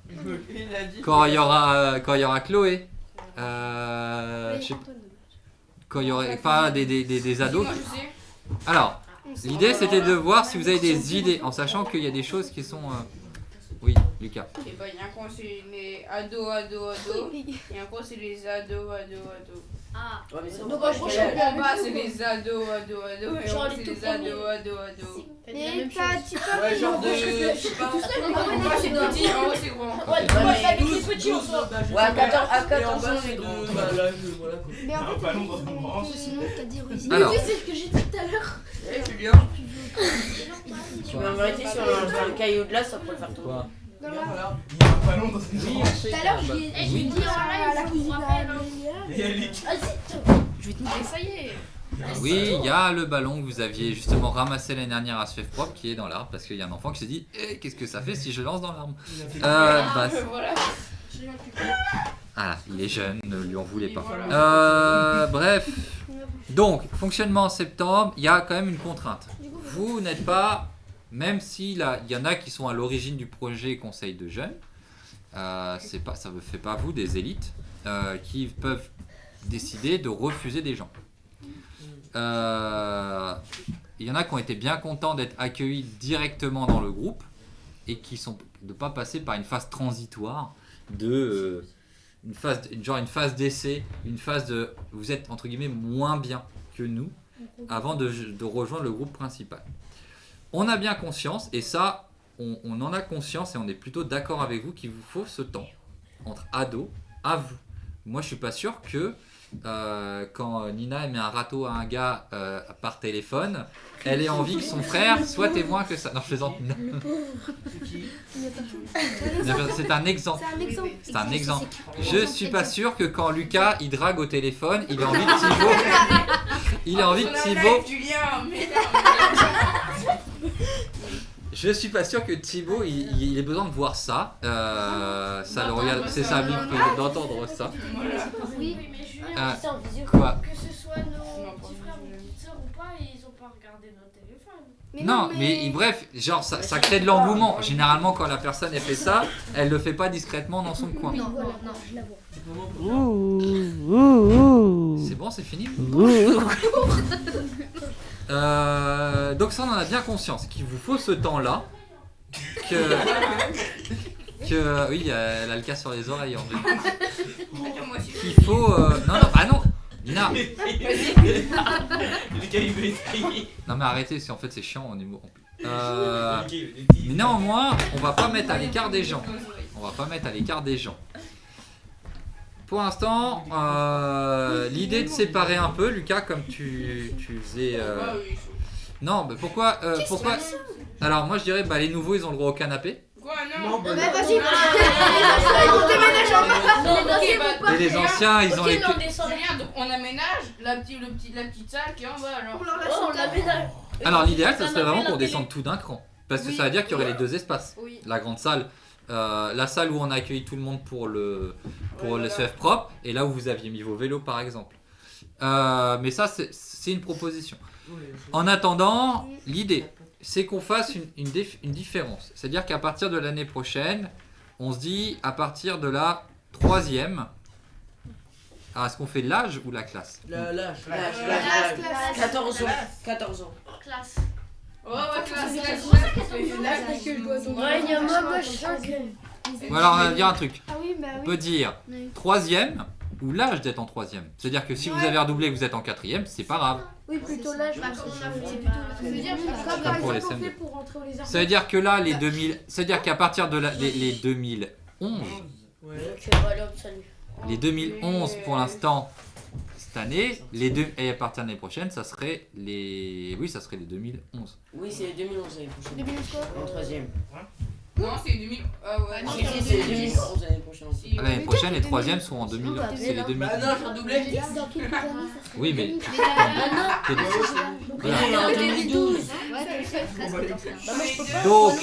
Il a dit. quand il y aura Chloé, je sais pas, quand il y aura pas des ados. Moi, je sais. Alors, l'idée c'était de voir si vous avez des idées, en sachant qu'il y a des choses qui sont... Oui, Lucas. Et bah, il y a un coin, c'est les ados. Et un coin, c'est les ados. Ah. Ouais, mais ça, Donc, on en va gros, pas- je En bas, c'est les ados. Et Genre en haut, les c'est tout les ados. Mais t'as petit peu. Ouais, genre de. Je sais pas. En bas, c'est petit, en haut, c'est grand. Ouais, mais avec les petits, on sort. Ouais, à 14 Et en bas, ans, c'est les de. grands. Bah là, voilà quoi. Mais en fait, sinon, t'as dit oui. Alors, C'est ce que j'ai dit tout à l'heure. Eh, Julien. Tu peux m'arrêter sur le caillou de là, ça pourrait le faire tout. quoi? Dans la- Voilà. Oui, on sait. Tout à l'heure, Bah, j'ai dit à la cuisine Et ça y est. oui, il y a le ballon que vous aviez justement ramassé l'année dernière à Sfef Propre qui est dans l'arbre parce qu'il y a un enfant qui s'est dit qu'est-ce que ça fait si je lance dans l'arbre Voilà. Voilà, il est jeune, ne lui en voulez pas. Bref, donc fonctionnement en septembre, il y a quand même une contrainte. Vous n'êtes pas, même s'il y en a qui sont à l'origine du projet Conseil de jeunes, ça ne fait pas vous des élites qui peuvent décider de refuser des gens. Il y en a qui ont été bien contents d'être accueillis directement dans le groupe et qui sont de pas passer par une phase transitoire de une phase d'essai, une phase de vous êtes entre guillemets moins bien que nous avant de rejoindre le groupe principal. On a bien conscience et ça on en a conscience et on est plutôt d'accord avec vous qu'il vous faut ce temps entre ados à vous. Moi je suis pas sûr que quand Nina met un râteau à un gars par téléphone, elle ait envie que son frère soit témoin que ça. Non, je plaisante. C'est un exemple. C'est un exemple. Je suis pas sûr que quand Lucas il drague au téléphone, il a envie de Thibaut. Il a envie de Thibaut. Je suis pas sûr que Thibaut il ait besoin de voir ça. Ça le regarde, c'est sa vie d'entendre ça. Oui, mais Julien, Quoi? que ce soit nos petits frères ou petites sœurs ou pas, ils ont pas regardé notre téléphone. Non, mais bref, genre ça crée de l'engouement. Généralement, quand la personne elle fait ça, elle le fait pas discrètement dans son coin. Non, voilà, non, je la vois. C'est bon, c'est fini. Donc ça, on en a bien conscience qu'il vous faut ce temps-là. Que oui, elle a le cas sur les oreilles en fait. Qu'il faut. Non, ah non. Nina. Non mais arrêtez, en fait c'est chiant en humour. Mais néanmoins, on va pas mettre à l'écart des gens. Pour l'instant, l'idée de séparer un peu, Lucas, comme tu faisais. Non, mais pourquoi Alors moi je dirais, les nouveaux ils ont le droit au canapé. Quoi, non? Mais vas-y, Et les anciens, ils ont les. Donc on aménage la petite salle qui est en bas alors. on l'aménage. Alors l'idéal, ça serait vraiment qu'on descende tout d'un cran. Parce que ça veut dire qu'il y aurait les deux espaces. Oui. La grande salle, la salle où on a accueilli tout le monde pour le CEF propre, et là où vous aviez mis vos vélos par exemple. Mais ça, c'est une proposition. En attendant, l'idée, c'est qu'on fasse une différence. C'est-à-dire qu'à partir de l'année prochaine, on se dit à partir de la 3e. Alors, est-ce qu'on fait l'âge ou la classe? L'âge. 14 ans. Classe. Ouais, classe. Ouais, il y a moi, je sens que. Ou alors, on va dire un truc. Ah oui, bah On oui. peut dire 3e ou l'âge d'être en 3e. C'est-à-dire que si vous avez redoublé et que vous êtes en 4e, c'est pas grave. Oui, plutôt l'âge. Pas pour les Comment on fait CM2. pour rentrer au lézard? Ça veut dire que là, les 2000, c'est-à-dire qu'à partir de les 2011, les 2011 pour l'instant, cette année, et à partir de l'année prochaine, ça serait les 2011. Oui, c'est 2011 l'année prochaine. 2011 quoi? En 3e. Non, c'est 2000. Ah ouais, non, c'est 2011 l'année prochaine. L'année prochaine, les 3e sont en 2000. C'est les 2000. Bah non, j'ai redoublé. Oui, mais. En 2012. Donc,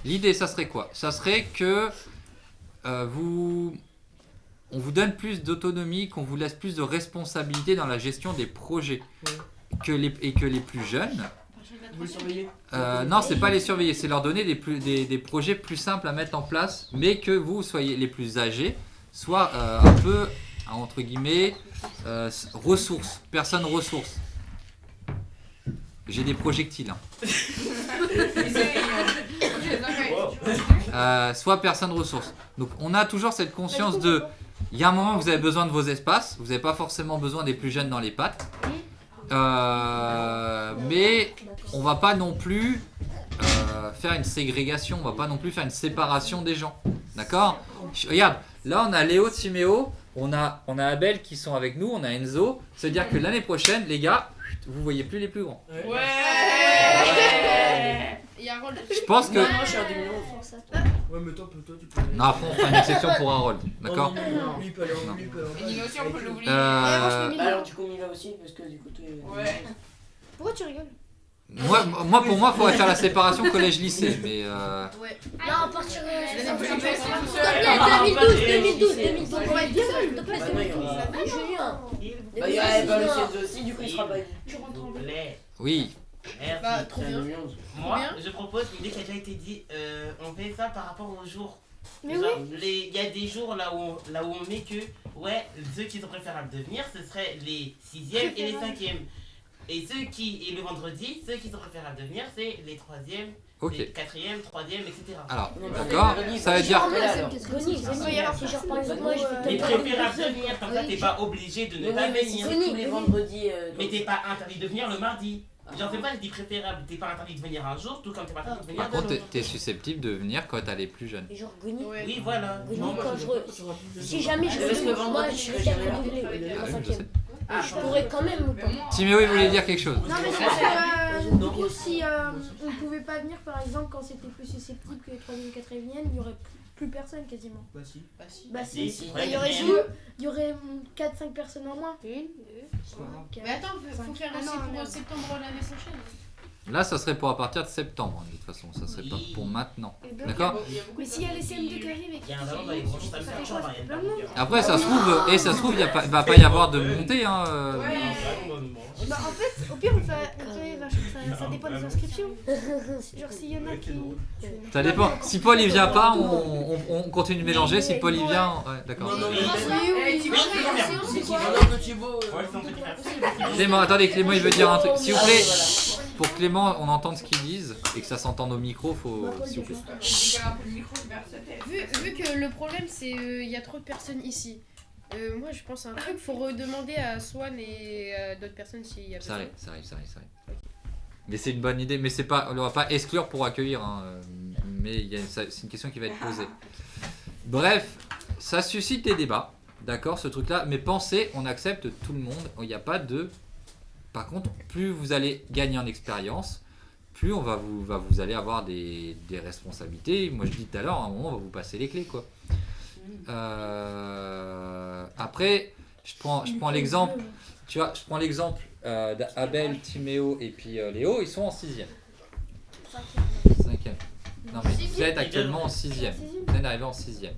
l'idée, ça serait quoi? Ça serait que on vous donne plus d'autonomie, qu'on vous laisse plus de responsabilité dans la gestion des projets. Et que les plus jeunes. Vous le surveillez? Non, c'est pas les surveiller, c'est leur donner des projets plus simples à mettre en place, mais que vous soyez les plus âgés, soit un peu, entre guillemets, ressources, personnes ressources. J'ai des projectiles. Soit personne ressource. Donc on a toujours cette conscience de, il y a un moment où vous avez besoin de vos espaces, vous n'avez pas forcément besoin des plus jeunes dans les pattes, mais on va pas non plus faire une ségrégation, on va pas non plus faire une séparation des gens, d'accord? Regarde, là on a Léo, Timéo, on a Abel qui sont avec nous, on a Enzo, c'est-à-dire que l'année prochaine, les gars, vous voyez plus les plus grands. Ouais. Il y a un rôle. Je pense que... Moi, je suis en 2011. Ouais, mais toi, tu peux. Non, après on fera une exception pour Harold, d'accord? Non, lui, il peut aller en lui, il peut aller en Et Nino aussi, on peut l'oublier. Alors, du coup, Mila aussi, parce que du coup, tu es. Ouais. Pourquoi tu rigoles? Moi, pour moi, il faudrait faire la séparation collège-lycée, mais Ouais. Non, à partir de. S'il te plaît, 2012. On va être bien, s'il te plaît, 2012. Julien. Bah, il y a Eva aussi, du coup, il sera pas. Tu rentres en oui. Merci. Bah, trop bien. Moi, je propose une idée qui a déjà été dit. On fait ça par rapport aux jours. Mais Genre, oui. il y a des jours là où on met que ceux qui sont préférables de venir, ce serait les 6e et les 5e. Et le vendredi, ceux qui sont préférables de venir, c'est les 3e, Ok. les 4e, 3e, etc. Alors, d'accord, ça veut dire... Les préférables de venir, comme ça t'es pas obligé de ne pas venir. Tous les vendredis. Mais t'es pas interdit de venir le mardi. J'en sais pas, je dis préférable, t'es pas interdit de venir un jour, tout comme t'es pas interdit de venir Par de contre, l'autre. t'es susceptible de venir quand t'as les plus jeunes. Et genre Goni. Oui, voilà. Si jamais je Parce que veux, vendredi, moi je je serai vais jamais être là. renouvelée Ah en oui, je 5e. sais. Je pourrais quand même ou pas? Timéo, il voulait dire quelque chose. Non, mais c'est parce que du coup, si on pouvait pas venir, par exemple, quand c'était plus susceptible que les 3e et 4e viennent, il y aurait plus personne quasiment. Bah si. Bah Si, si, si. il y aurait 4-5 personnes en moins. Mais attends, faut faire aussi pour septembre l'année prochaine. Là, ça serait pour à partir de septembre, de toute façon. Ça serait pas pour maintenant. D'accord? Mais s'il y a les CM2 qui arrivent et Il y qui a un ballon dans les branches, ça me fait chaud, il y a plein de monde. Après, ça se trouve, il va pas y avoir de montée. Hein, Bah en fait, au pire, ça dépend des inscriptions. Genre s'il y en a qui... Ça dépend. Si Paul il vient pas, on continue de mélanger. Si Paul il vient, ouais, d'accord. Clément, attendez, Clément il veut dire un truc. S'il vous plaît, pour Clément, on entende ce qu'ils disent et que ça s'entende au micro, faut. S'il vous plaît. Vu que le problème c'est il y a trop de personnes ici. Moi je pense à un truc, faut redemander à Swan et à d'autres personnes s'il y a besoin. Ça arrive. Mais c'est une bonne idée, mais c'est pas, on ne va pas exclure pour accueillir, hein, mais c'est une question qui va être posée. Bref, ça suscite des débats, d'accord, ce truc-là, mais pensez, on accepte tout le monde, il n'y a pas de... Par contre, plus vous allez gagner en expérience, plus vous allez avoir des responsabilités. Moi je dis tout à l'heure, à un moment on va vous passer les clés, quoi. Après, je prends l'exemple, tu vois, je prends l'exemple d'Abel, Timéo et puis Léo, ils sont en 6e. 5e. Non mais vous êtes actuellement en 6e. Vous êtes arrivé en 6e.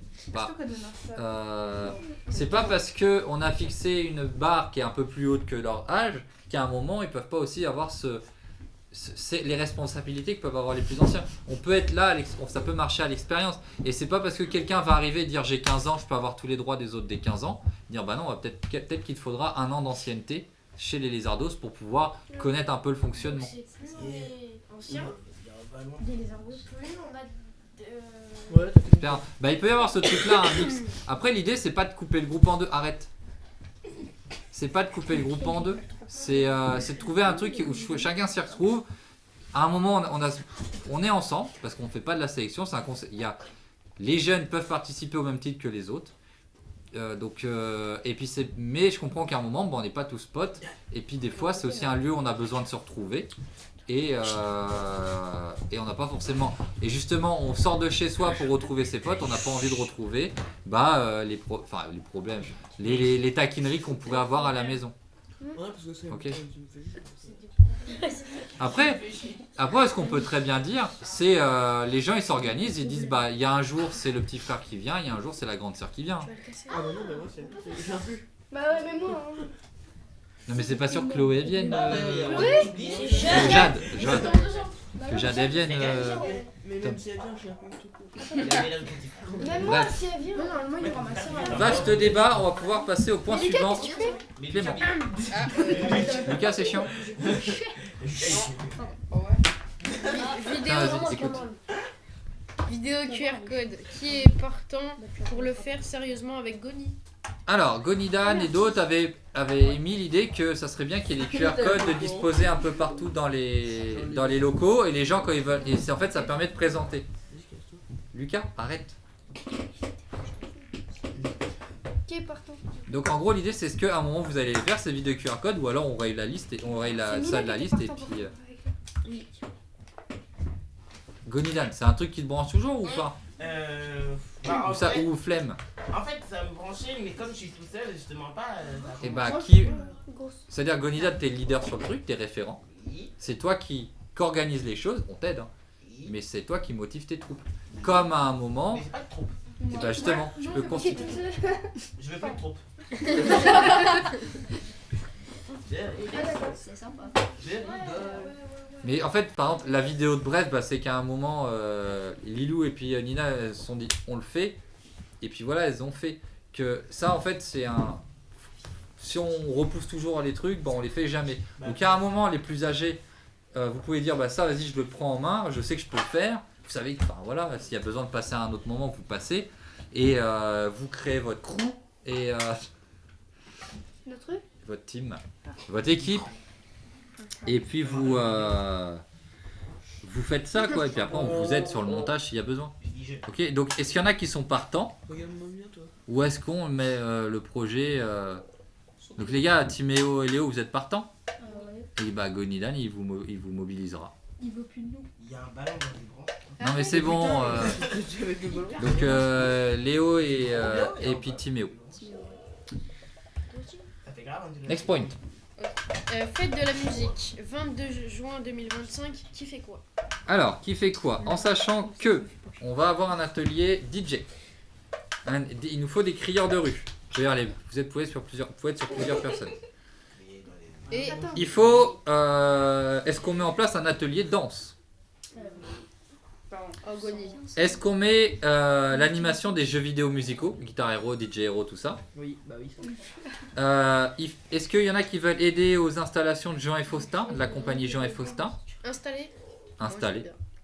C'est pas parce qu'on a fixé une barre qui est un peu plus haute que leur âge qu'à un moment ils peuvent pas aussi avoir les responsabilités que peuvent avoir les plus anciens. On peut être là, ça peut marcher à l'expérience. Et c'est pas parce que quelqu'un va arriver et dire j'ai 15 ans, je peux avoir tous les droits des autres des 15 ans. Dire bah non, peut-être qu'il te faudra un an d'ancienneté chez les Lézardos pour pouvoir connaître un peu le fonctionnement. Ancien. Des lézardos. Plus on a... Bah il peut y avoir ce truc là, un mix. Après l'idée c'est pas de couper le groupe en deux, arrête. C'est pas de couper le groupe en deux, c'est de trouver un truc où chacun s'y retrouve. À un moment on est ensemble parce qu'on fait pas de la sélection, c'est un concept. Les jeunes peuvent participer au même titre que les autres. Et puis mais je comprends qu'à un moment on n'est pas tous potes et puis des fois c'est aussi un lieu où on a besoin de se retrouver et on n'a pas forcément, et justement on sort de chez soi pour retrouver ses potes, on n'a pas envie de retrouver les problèmes, les taquineries qu'on pourrait avoir à la maison. Ok. Après ce qu'on peut très bien dire, c'est les gens ils s'organisent, ils disent bah il y a un jour c'est le petit frère qui vient, il y a un jour c'est la grande sœur qui vient. Ah bah non, mais moi c'est plus. Bah ouais, mais moi. Non mais c'est pas sûr que Chloé vienne. Oui. Jade. Que Jade elle vienne. Mais même si elle vient, je viens pas tout court. Même moi, si elle vient, normalement il y aura ma soeur. Vaste débat, on va pouvoir passer au point suivant. Clément. Lucas, c'est chiant. Vidéo QR code. Qui est partant pour le faire sérieusement avec Goni? Alors, Gonidan et d'autres avaient émis l'idée que ça serait bien qu'il y ait des QR codes disposés un peu partout dans les locaux et les gens quand ils veulent. Et en fait, ça permet de présenter. Lucas, arrête. Qui est partant? Donc en gros, l'idée c'est qu'à un moment vous allez les faire ces vidéos QR code ou alors on raye la liste et on raye ça de la liste et puis. Gonidan, c'est un truc qui te branche toujours ou pas? Ou flemme? En fait, ça me branchait, mais comme je suis tout seul, justement pas. Et bah, c'est-à-dire, Gonidan, t'es le leader sur le truc, t'es référent. C'est toi qui organise les choses, on t'aide, hein. Mais c'est toi qui motive tes troupes. Comme à un moment. Mais j'ai pas de troupe. Et bah, justement, tu peux continuer. Je veux pas de troupe. C'est sympa. Mais en fait, par exemple, la vidéo de Bref, bah, c'est qu'à un moment, Lilou et puis Nina elles se sont dit on le fait. Et puis voilà, elles ont fait. Que ça, en fait, c'est un. Si on repousse toujours les trucs, bah, on les fait jamais. Donc à un moment, les plus âgés, vous pouvez dire bah, ça, vas-y, je le prends en main, je sais que je peux le faire. Vous savez que, voilà, s'il y a besoin de passer à un autre moment, vous passez. Et vous créez votre crew et. Votre team, votre équipe. Et puis vous faites ça quoi, et puis après on vous aide sur le montage s'il y a besoin. Ok, donc est-ce qu'il y en a qui sont partants? Ou est-ce qu'on met le projet Donc les gars, Timéo et Léo, vous êtes partants? Et bah Gonidan il vous mobilisera. Il veut plus de nous. Il y a un ballon dans les bras. Non mais c'est bon. Donc Léo et puis Timéo. Next point. Fête de la musique, 22 juin 2025, qui fait quoi? Alors, qui fait quoi? En sachant que on va avoir un atelier DJ. Il nous faut des crieurs de rue. Je vais aller. Vous pouvez être sur plusieurs personnes. Et il faut. Est-ce qu'on met en place un atelier danse? Est-ce qu'on met l'animation des jeux vidéo musicaux, Guitar Hero, DJ Hero, tout ça? Oui, bah oui. Est-ce qu'il y en a qui veulent aider aux installations de Jean et Faustin, de la compagnie Jean et Faustin? Installé.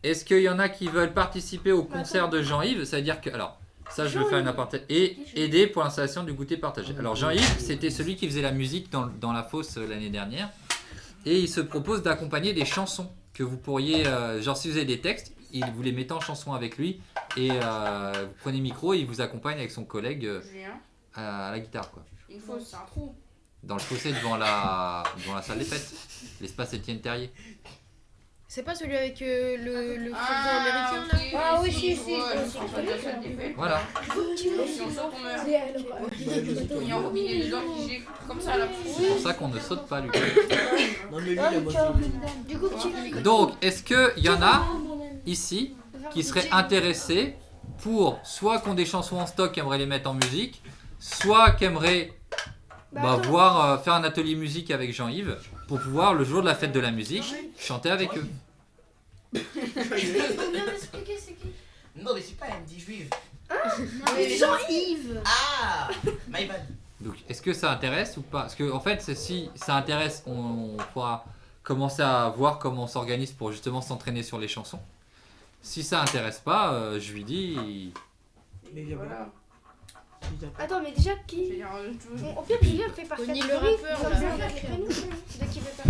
Est-ce qu'il y en a qui veulent participer au concert de Jean-Yves? C'est-à-dire que, alors, ça je vais faire une aparté. Et aider pour l'installation du goûter partagé. Alors Jean-Yves, c'était celui qui faisait la musique dans la fosse l'année dernière. Et il se propose d'accompagner des chansons que vous pourriez, genre si vous avez des textes, vous les mettez en chanson avec lui. Et vous prenez le micro et il vous accompagne avec son collègue à la guitare, quoi. Une fosse, c'est un trou. Dans le fossé devant la salle des fêtes. L'espace Étienne Terrier. C'est pas celui avec le football américain là? Ah oui, si. Voilà. Si on saute, on meurt. Il y a un robinet dedans qui gèle comme ça là. C'est pour ça qu'on ne saute pas, Lucas. Non, mais lui, il a moitié. Donc, est-ce qu'il y en a ici qui seraient intéressés pour soit qui ont des chansons en stock qui aimeraient les mettre en musique, soit qui aimeraient voir faire un atelier musique avec Jean-Yves pour pouvoir, le jour de la fête de la musique, chanter avec eux. Non, mais c'est pas MD juive. Jean-Yves. Ah, my bad. Donc, est-ce que ça intéresse ou pas? Parce que, en fait, si ça intéresse, on pourra commencer à voir comment on s'organise pour justement s'entraîner sur les chansons. Si ça intéresse pas, je lui dis. Mais voilà. Attends, mais déjà qui? Au pire, Julien fait par Bonnie, catégorie. le rappeur, Comme là. ça, les prénoms. De qui veut pas.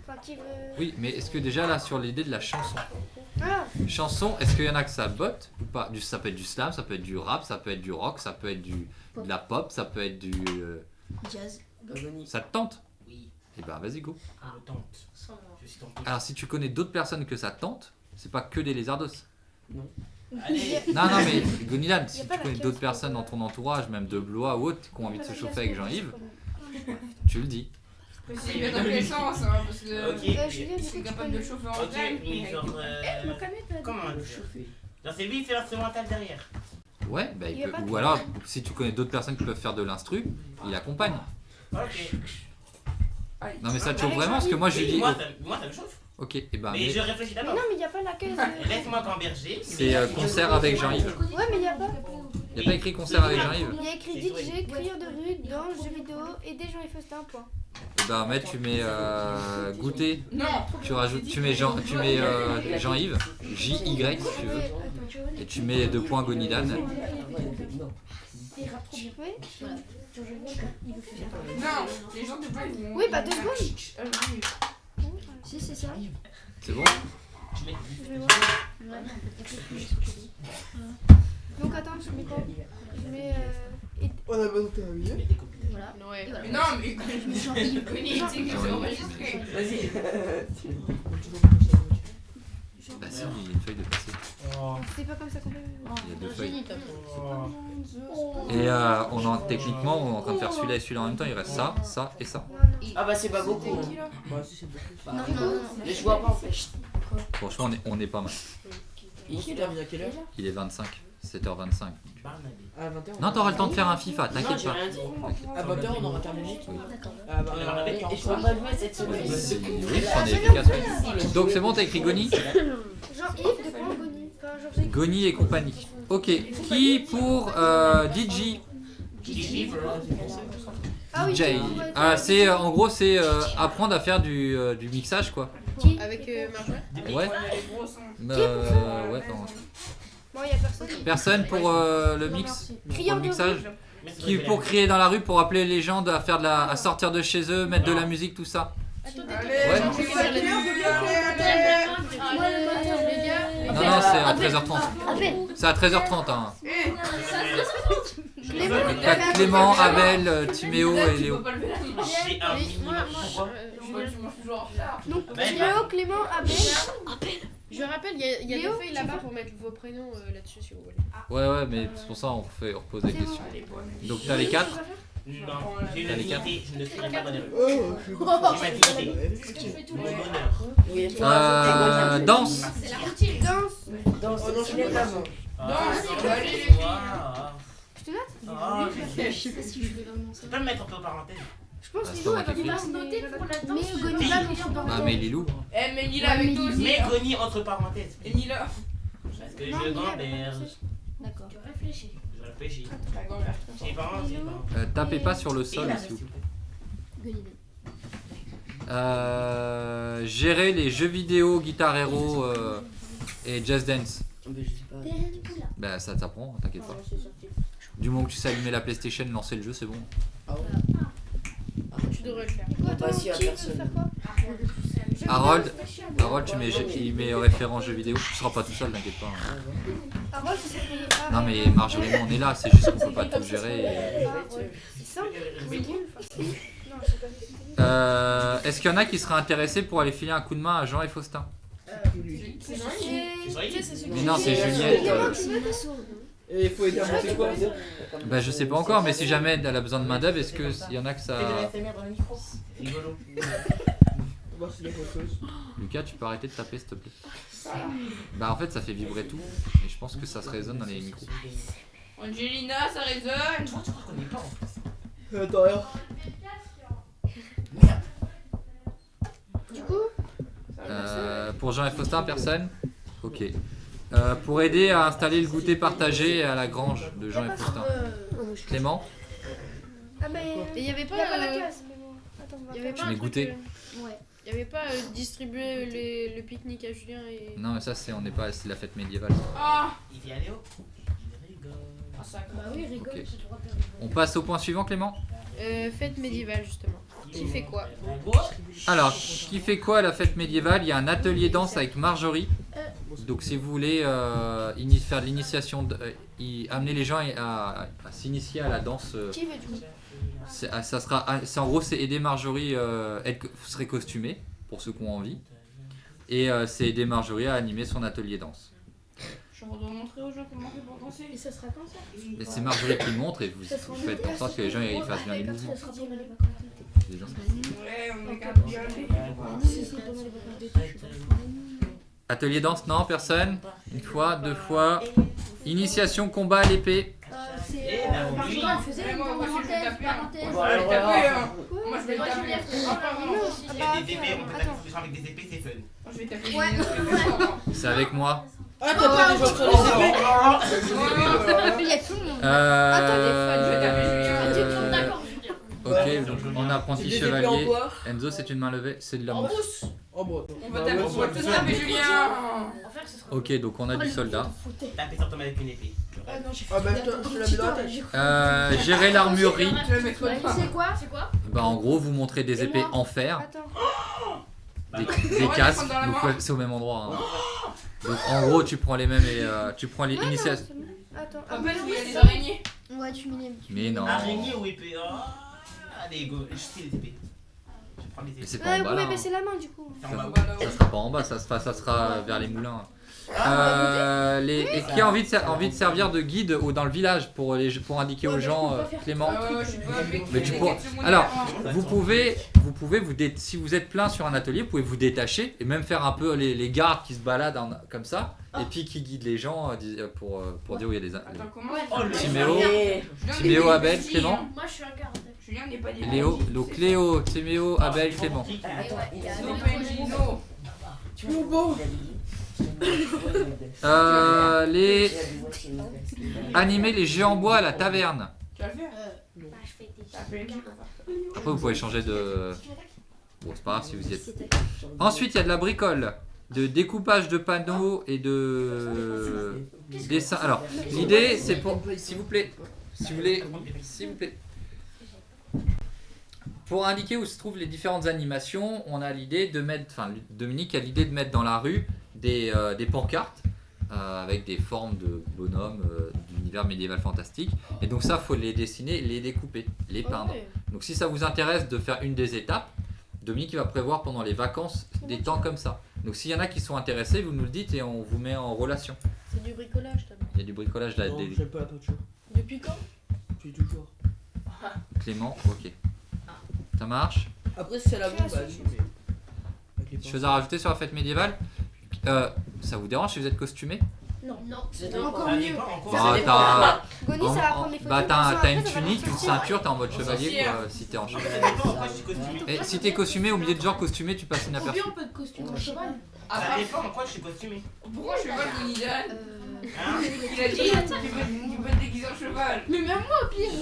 Enfin, qui veut. Oui, mais est-ce que déjà là, sur l'idée de la chanson, Ah. chanson, est-ce qu'il y en a que ça botte ou pas? Ça peut être du slam, ça peut être du rap, ça peut être du rock, ça peut être de la pop, ça peut être du. Jazz. Ça te tente? Oui. Et ben vas-y, go. Ça me tente. Je suis tenté. Alors si tu connais d'autres personnes que ça tente, c'est pas que des lézardos. Non. Allez. Non, mais Gonilan, Y si a tu pas la connais caisse d'autres personnes dans ton entourage, même de Blois ou autres, qui ont envie de se chauffer avec Jean-Yves, tu le dis. Mais c'est bien dans quel sens, hein, parce que Ok. Julien, c'est capable de chauffer en Ok, calme. mais genre. Comment le chauffer? Genre, c'est lui qui fait l'instrumental derrière. Ouais, bah, Il y a pas de- ou alors, si tu connais d'autres personnes qui peuvent faire de l'instru, il accompagne. Ok. Non mais ça te chauffe vraiment, parce que moi je lui dis... Moi, ça me chauffe. Ok, et ben... Mais je réfléchis Mais d'abord. non, mais il n'y a pas la caisse. Laisse-moi camberger. C'est concert avec Jean-Yves. Ouais, mais il n'y a pas. Il n'y a pas écrit concert avec Jean-Yves? Il y a écrit DJ, crieur de rue, danse, jeux vidéo, aider Jean et Faustin, point. Et ben mais tu mets goûter, Non. tu rajoutes, tu mets Jean-Yves, J-Y si tu veux, et tu mets 2 points Gonidan. Non, les gens de pas ils vont. Oui, bah 2 secondes. Si, c'est ça. C'est bon? Je vais voir. Donc attends, je mets quoi? Je mets. On a besoin de terminer. Voilà. Ouais. Mais non, mais Jean-Yves connaît, tu sais que c'est enregistré. Vas-y. Bah si, il y a une feuille de passé. C'est pas comme ça qu'on fait. Il y a 2 feuilles. Et techniquement, on est en train de faire celui-là et celui-là en même temps, il reste ça, ça et ça. Ah bah c'est pas beaucoup. Bah, si, c'est beaucoup. Mais je vois pas en fait. Franchement, on est pas mal. Il termine à quelle heure? Il est 25, 7h25. À 20h. Non, t'auras le temps de faire un FIFA, Non, t'inquiète j'ai pas. rien dit. À 20h, on aura terminé. Ah, bah, Et je peux pas jouer cette semaine. Oui, c'en est efficace. Oui. Donc c'est bon, t'as écrit Goni? Jean-Yves de quoi Goni? Enfin, genre, j'ai- Goni et compagnie. Ok, qui pour DJ? Ah oui, DJ. ouais. Ah, c'est en gros c'est apprendre à faire du mixage quoi. Avec Marjorie. Ouais. Ouais. Non. Bon, il y a personne. Personne pour le mix, pour Crieur le de mixage. rue. Qui pour crier dans la rue pour appeler les gens à faire à sortir de chez eux, mettre de la musique, tout ça. Ouais. Non, c'est à 13h30. C'est à 13h30. Hein. T'as Clément, Abel, Timéo et Léo. J'ai un Donc, Léo, Clément, Abel. Je rappelle, il y a Léo, des feuilles tu là-bas veux pour mettre vos prénoms là-dessus si vous voulez. Ouais, mais c'est pour ça on repose des questions. Donc t'as les 4. Non, j'ai T'as une les cartes. dignité, je ne serai pas dans les rues. Oh, J'ai ma dignité. Ce qu'il fait tout Mon le bonheur. Danse. C'est la routine. Dans Oh non, ce cinéma. Allez, les filles. Je te note Oh, Je sais pas si je vais vraiment ça. tu peux me mettre entre parenthèses. Je pense Ah, que c'est Lilou, pas moi elle qui va fais. noter pour la danse. Mais Gonila, non, je suis pas Ah, mais Lilou. Eh, mais Nila avec toi aussi. Mais Goni entre parenthèses. Et Nila. Parce que Non, je Nila, gamberge. D'accord. Tu réfléchis. Je réfléchis. La grand-mère. J'ai pas envie, j'ai pas envie. Tapez pas sur le sol, s'il vous plaît. Gérer les jeux vidéo, Guitar Hero et Just Dance. Mais je sais pas. Bah ça t'apprend, t'inquiète pas. Du moment que tu sais allumer la PlayStation, lancer le jeu, c'est bon. Ah ouais. Tu devrais le faire. Pas si à personne. Harold, il met référent jeux vidéo. Tu seras pas tout seul, t'inquiète pas. Harold, c'est Non mais Marjorie, on est là, c'est juste qu'on peut pas tout gérer. C'est simple. C'est nul. Non, je sais pas. Est-ce qu'il y en a qui seraient intéressés pour aller filer un coup de main à Jean et Faustin? Mais non, c'est Juliette. Et il faut aider à monter quoi? Bah je sais pas encore, mais si jamais elle a besoin de main d'œuvre, est-ce qu'il y en a que ça... dans le micro. Rigolo. On va voir s'il y a quelque chose. Lucas, tu peux arrêter de taper s'il te plaît. Bah en fait ça fait vibrer tout, et je pense que ça se résonne dans les micros. Angelina, ça résonne. Tu reconnais pas en fait. Attends, rien. Du coup, Pour Jean et Faustin, personne? Ok. Pour aider à installer le goûter partagé à la grange de Jean et Faustin. Clément? ah mais Et il y avait il pas. y a pas la case, mais bon. Attends, on va Il y avait faire. pas mets un truc, goûter. Ouais. Il y avait pas distribuer le pique-nique à Julien et. Non mais ça c'est, on n'est pas, c'est la fête médiévale. Ah. Il dit Léo. Il rigole. Ah, ça. Bah oui, rigole, Ok. j'ai le droit de rigoler. On passe au point suivant, Clément? Fête médiévale justement. Qui fait quoi? Alors, qui fait quoi à la fête médiévale? Il y a un atelier danse avec Marjorie. Donc si vous voulez faire de l'initiation, amener les gens à s'initier à la danse, Qui veut du coup? c'est en gros c'est aider Marjorie, vous serez costumé pour ceux qui ont envie. Et c'est aider Marjorie à animer son atelier danse. Je dois montrer aux gens comment on fait pour danser. Et ça sera quand ça? Mais c'est Marjorie qui montre et vous faites en sorte que les gens ils fassent bien les mouvements. Ça sera pendant les vacances d'été. Les gens- Ouais, on est capable d'y aller. Si, c'est pendant les vacances d'été, je suis pas. Atelier danse, non, personne. Une fois, deux fois. Initiation combat à l'épée. C'est Margot, elle faisait une Moi aussi, je vais parenthèse, taper, hein. parenthèse. Moi, je vais taper, hein. Moi, je vais Moi, je taper. l'ai fait. Ah, pardon. Il y a des épées, on peut taper des gens avec des épées, c'est fun. Moi, je vais taper. Ouais. C'est avec moi. Attends, pas les gens sur les épées. Il y a tout le monde. Euh, Je vais taper Julien. D'accord, Julien. Ok, donc en apprenti C'est des épées en chevalier. bois. Enzo, c'est une main levée, c'est de la En mousse. mousse. Oh bon. On va taper, on va tous taper Julien. Ok, donc on a du soldat. Taper sur Tom avec une épée. Ah non, j'ai fait. Ah bah je te la mets dans la tête. Gérer l'armurerie. Tu le mets trop C'est quoi? C'est quoi? Bah en gros, vous montrez des épées en fer, Attends. des casques, donc ouais, c'est au même endroit. Hein. Donc en gros, tu prends les mêmes et tu prends les initiations. Attends. En fait, il y a des araignées. Ouais, tu mets. Mais non. Araignée ou épée? Allez, go, je sais les épées. Je prends les Mais épées. c'est pas en Vous bas pouvez là. baisser la main du coup. C'est en bas. Ça sera pas en bas, ça sera vers les moulins. Et qui a envie de servir de guide dans le village pour indiquer aux gens Clément. Je suis pas avec. Mais tu pourras- Alors, vous pouvez si vous êtes plein sur un atelier, vous pouvez vous détacher et même faire un peu les gardes qui se baladent comme ça et puis qui guident les gens pour dire où il y a des. Attends, comment Timéo, Timéo, Abel, Clément. Moi je suis un garde. Julien n'est pas dit. Léo, donc Léo, Timéo, Abel, Clément. No. Animer les jeux en bois à la taverne. Tu vas le faire? Bah, je fais des. T'as fait le Après vous pouvez changer de. Bon c'est pas grave si vous y êtes. Ensuite il y a de la bricole, de découpage de panneaux et de dessin. Alors l'idée c'est pour, s'il vous plaît, si vous voulez, s'il vous plaît. Pour indiquer où se trouvent les différentes animations, on a l'idée de mettre, enfin Dominique a l'idée de mettre dans la rue des pancartes avec des formes de bonhommes d'univers médiéval fantastique. Et donc ça, faut les dessiner, les découper, les peindre. Donc si ça vous intéresse de faire une des étapes, Dominique va prévoir pendant les vacances des temps comme ça. Donc s'il y en a qui sont intéressés, vous nous le dites et on vous met en relation. C'est du bricolage, t'as Il y a du bricolage là. Non, j'aime pas la peinture. Depuis quand? Depuis toujours. Clément, ok. Ça marche. Après, c'est la bombe, vas-y. Des choses à rajouter sur la fête médiévale Ça vous dérange si vous êtes costumé? Non. C'est Encore Ça mieux. dépend, encore Bah, mieux. t'as Goni, ça va prendre les photos. bah, comme ça, t'as après, une ça va tunique, les une sortir. ceinture, t'es en mode chevalier quoi, si t'es en Ça chevalier. dépend, pourquoi je suis costumé. Et si t'es costumé, au milieu de genre costumé, tu passes Combien inaperçu. on peut de costumes en cheval? Ça dépend, pourquoi je suis costumé. Pourquoi je fais pas le Gonidal Hein? Il a dit tu peux te déguiser en cheval. Mais même moi, au pire.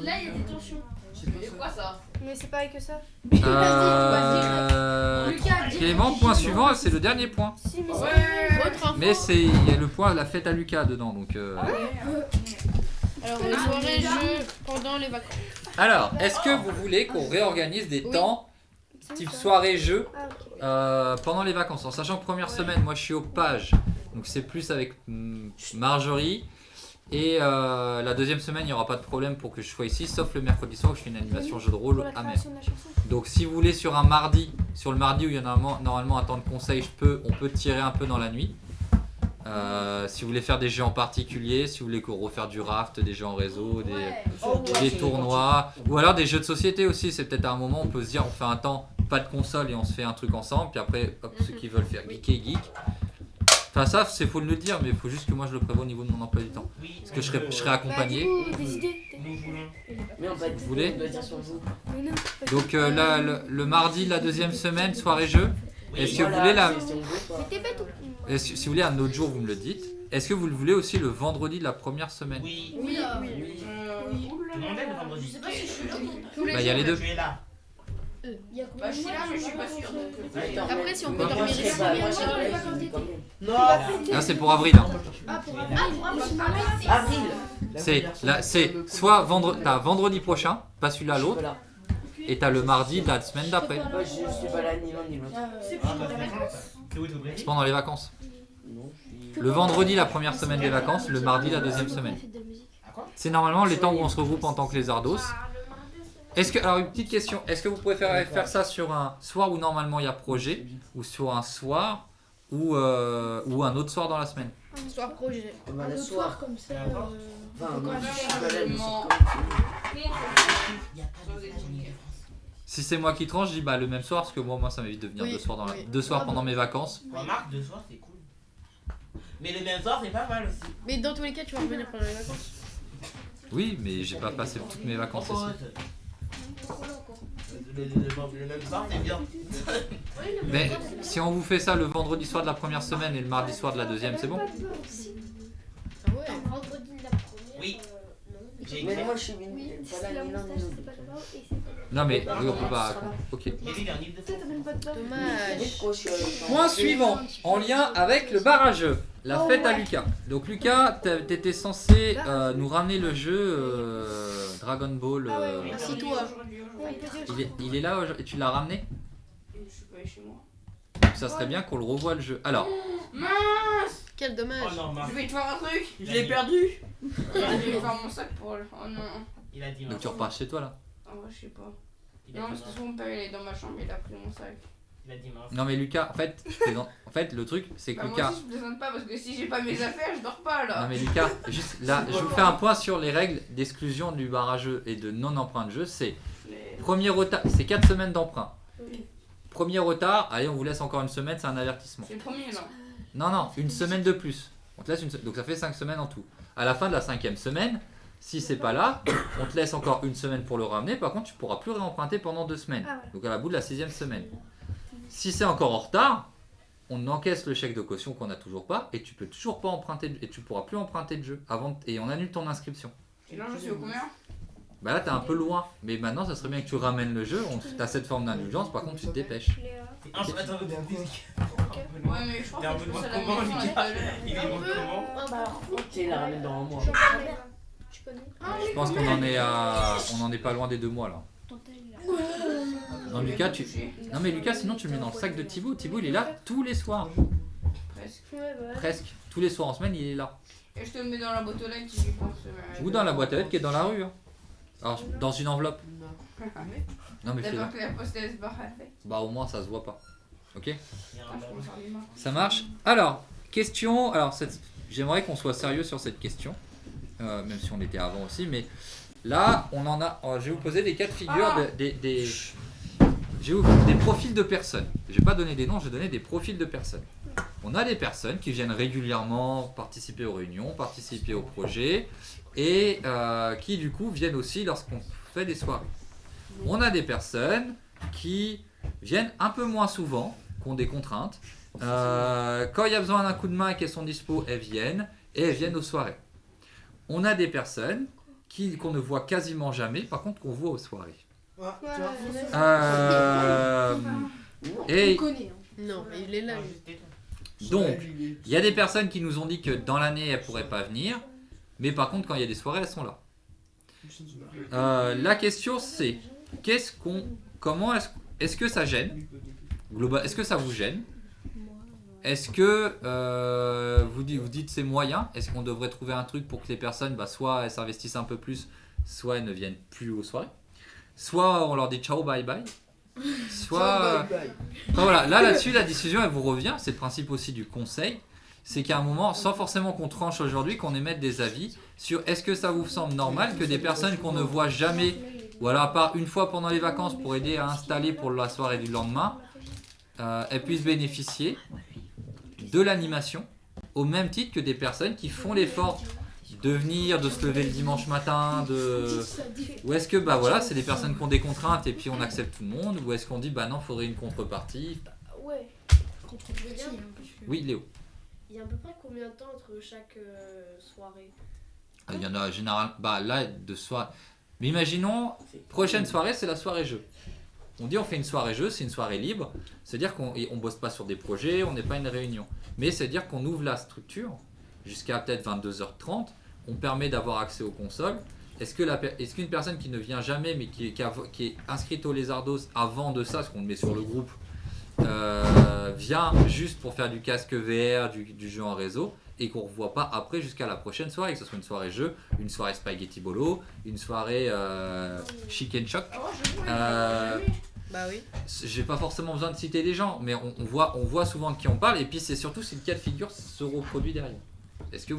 Là, il y a des tensions. C'est quoi ça? Mais c'est pareil que ça. Clément, point suivant, c'est le dernier point. Si, mais Ouais. Mais il y a le point, la fête à Lucas dedans, donc. Alors, soirée jeu pendant les vacances. Alors, est-ce que vous voulez qu'on réorganise des temps type soirée-jeu pendant les vacances? En sachant que première semaine, moi je suis au Page, donc c'est plus avec Marjorie. Et la deuxième semaine, il n'y aura pas de problème pour que je sois ici, sauf le mercredi soir où je fais une animation jeu de rôle à mer. Donc si vous voulez sur un mardi, sur le mardi où il y en a normalement un temps de conseil, on peut tirer un peu dans la nuit. Si vous voulez faire des jeux en particulier, si vous voulez refaire du raft, des jeux en réseau, des tournois, ou alors des jeux de société aussi, c'est peut-être à un moment on peut se dire on fait un temps, pas de console et on se fait un truc ensemble, puis après hop, ceux qui veulent faire geeker, geek. Enfin ça, c'est faut le dire, mais il faut juste que moi je le prévoie au niveau de mon emploi du temps. Parce que je serai accompagné. Des idées. Mais on va Vous voulez dire sur vous. Donc là, le mardi de la deuxième semaine, soirée jeu. Est-ce que vous voulez la... T'es bête ou Si vous voulez un autre jour, vous me le dites. Est-ce que vous le voulez aussi le vendredi de la première semaine? Oui. Oui. Tout le monde est le vendredi. Je sais pas si je suis là. Bah il y a les deux. Tu es là. Bah, je suis là, mais je suis pas sûre. Après, si on peut Moi, dormir je serai ici. pas- moi, je serai pas ici, quand même. Là c'est pour avril. Hein. Ah, pour Avril. C'est soit vendredi prochain, pas celui-là l'autre, Voilà. et t'as le mardi de la semaine d'après. Moi, je suis pas là ni l'un ni l'autre. C'est où tu C'est pendant les vacances. Non, je suis- Le vendredi la première semaine des vacances, le mardi la deuxième semaine. C'est normalement les temps où on se regroupe en tant que les ardos. Alors une petite question, est-ce que vous préférez faire ça sur un soir où normalement il y a projet, ou sur un soir ou un autre soir dans la semaine? Soir projet. Bah, le soir. comme ça. Enfin, moi, je suis pas là le soir. Si c'est moi qui tranche, je dis bah le même soir parce que moi ça m'évite de venir Oui, deux soirs pendant mes vacances. Remarque, 2 soirs, c'est cool. Mais le même soir, c'est pas mal aussi. Mais dans tous les cas, tu vas revenir pendant les vacances. Oui, mais j'ai pas passé toutes mes vacances ici. Le même soir, c'est bien. Mais si on vous fait ça le vendredi soir de la première semaine et le mardi soir de la deuxième, c'est bon? Ah ouais. Oui. Mais moi, je suis pas là ni l'un ni l'autre. Non mais oui, on peut pas. Ok. Il y a des en Ile-de-France. Dommage. Point suivant, en lien avec le bar à jeu, la fête à Lucas. Donc Lucas, t'étais censé nous ramener le jeu Dragon Ball. Assis-toi. Il est là et tu l'as ramené? Je suis pas chez moi. Donc ça serait bien qu'on le revoie le jeu. Alors, Mince! Quel dommage. Oh non, Je vais te faire un truc. Je l'ai perdu. Je vais faire mon sac pour le. Oh non. Il a dit donc tu repars chez toi là. En vrai, je sais pas. Il a Non, dit parce que mon père il est dans ma chambre, il a pris mon sac. Il a dit mince. Non mais Lucas, en fait, en fait le truc c'est que Bah, moi Lucas. aussi, je plaisante pas parce que si j'ai pas mes affaires, je dors pas là. Non mais Lucas, juste là, je vous fais un point sur les règles d'exclusion du bar à jeu et de non-emprunt de jeu. C'est premier retard, c'est 4 semaines d'emprunt. Premier retard, allez on vous laisse encore une semaine, c'est un avertissement. C'est le premier là. Non, une semaine de plus. On te laisse donc ça fait 5 semaines en tout. À la fin de la 5e semaine, si c'est pas là, on te laisse encore une semaine pour le ramener. Par contre, tu pourras plus réemprunter pendant 2 semaines. Donc à la bout de la 6e semaine. Si c'est encore en retard, on encaisse le chèque de caution qu'on n'a toujours pas et tu peux toujours pas emprunter et tu pourras plus emprunter de jeu et on annule ton inscription. Et là, je suis au combien? Bah là t'es un peu loin, mais maintenant ça serait bien que tu ramènes le jeu. T'as cette forme d'indulgence, par contre tu te dépêches. Attends, musique. Ouais, mais je pense T'es un que peu je pense à la comment, maison Lucas? tout à l'heure. Il est bon comment? Tu la ramènes dans un mois. Tu connais? Je pense qu'on en est pas loin des 2 mois là. Non Lucas, non mais Lucas, sinon tu le mets dans le sac de Thibaut. Thibaut il est là tous les soirs. Presque. Presque. Tous les soirs en semaine il est là. Et je te le mets dans la boîte aux lettres si j'y pense. Ou dans la boîte à lettres qui est dans la rue. Hein. Alors dans une enveloppe. Non mais D'abord fais-la. que la poste elle se barre avec. Bah au moins ça se voit pas. Ok? Je commence à les mains. Ça marche? Alors, question. Alors j'aimerais qu'on soit sérieux sur cette question. Même si on l'était avant aussi, mais Là, on en a. Je vais vous poser des cas de figure des profils de personnes. Je vais pas donner des noms, je vais donner des profils de personnes. On a des personnes qui viennent régulièrement participer aux réunions, participer aux projets et qui du coup viennent aussi lorsqu'on fait des soirées. On a des personnes qui viennent un peu moins souvent, qui ont des contraintes. Quand il y a besoin d'un coup de main et qu'elles sont dispo, elles viennent aux soirées. On a des personnes qu'on ne voit quasiment jamais, par contre qu'on voit aux soirées. Et Non, mais il est là. donc, il y a des personnes qui nous ont dit que dans l'année elles pourraient pas venir, mais par contre quand il y a des soirées elles sont là. La question c'est comment est-ce que ça gêne? Est-ce que ça vous gêne? Est-ce que vous dites c'est moyen? Est-ce qu'on devrait trouver un truc pour que les personnes soit elles s'investissent un peu plus, soit elles ne viennent plus aux soirées? Soit on leur dit ciao bye bye, soit enfin, voilà, là-dessus la décision elle vous revient. C'est le principe aussi du conseil, c'est qu'à un moment, sans forcément qu'on tranche aujourd'hui, qu'on émette des avis sur est-ce que ça vous semble normal que des personnes qu'on ne voit jamais, ou alors à part une fois pendant les vacances pour aider à installer pour la soirée du lendemain, elles puissent bénéficier de l'animation au même titre que des personnes qui font l'effort de venir, de se lever le dimanche matin, ou est-ce que voilà, c'est des personnes qui ont des contraintes et puis on accepte tout le monde, ou est-ce qu'on dit non, faudrait une contrepartie? Ouais, contrepartie. Oui, Léo. Il y a à peu près combien de temps entre chaque soirée? Il y en a généralement là de soirée. Mais imaginons prochaine soirée, c'est la soirée jeu. On dit on fait une soirée jeu, c'est une soirée libre, c'est-à-dire qu'on bosse pas sur des projets, on n'est pas une réunion. Mais c'est-à-dire qu'on ouvre la structure jusqu'à peut-être 22h30, on permet d'avoir accès aux consoles. Est-ce qu'une personne qui ne vient jamais mais qui est inscrite au Lézardos avant de ça, ce qu'on le met sur le groupe, vient juste pour faire du casque VR, du jeu en réseau, et qu'on ne revoit pas après jusqu'à la prochaine soirée, que ce soit une soirée jeu, une soirée spaghetti bolo, une soirée chicken choc. Bah oui. J'ai pas forcément besoin de citer des gens, mais on voit souvent de qui on parle, et puis c'est surtout si le cas de figure se reproduit derrière. Est-ce que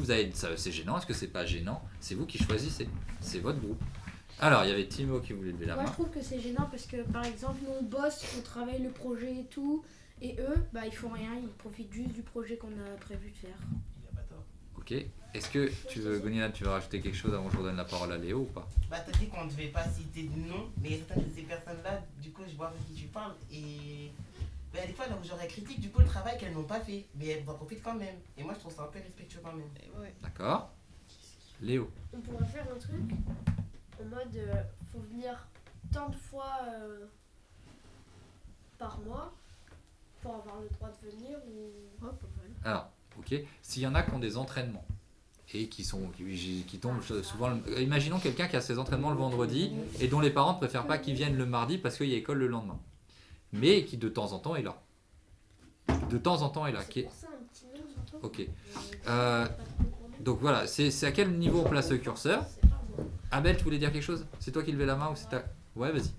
c'est gênant? Est-ce que c'est pas gênant? C'est vous qui choisissez, c'est votre groupe. Alors, il y avait Timo qui voulait lever la main. Moi, je trouve que c'est gênant parce que, par exemple, nous, on bosse, on travaille le projet et tout, et eux, ils font rien, ils profitent juste du projet qu'on a prévu de faire. Ok. Est-ce que tu veux rajouter quelque chose avant que je redonne la parole à Léo ou pas? T'as dit qu'on ne devait pas citer de nom, mais certaines de ces personnes-là, du coup, je vois avec qui tu parles, et des fois, là où j'aurais critique, du coup, le travail qu'elles n'ont pas fait, mais elles en profitent quand même. Et moi, je trouve ça un peu respectueux quand même. Ouais. D'accord. Léo. On pourrait faire un truc en mode faut venir tant de fois par mois pour avoir le droit de venir ou... Alors, ok. S'il y en a qui ont des entraînements et qui tombent souvent... Imaginons quelqu'un qui a ses entraînements le vendredi et dont les parents ne préfèrent pas qu'il vienne le mardi parce qu'il y a école le lendemain. Mais qui de temps en temps est là. C'est pour ça un petit nom, ok. Donc voilà, c'est à quel niveau on place le curseur? Abel, tu voulais dire quelque chose? C'est toi qui levais la main ou c'est ta... Ouais, vas-y.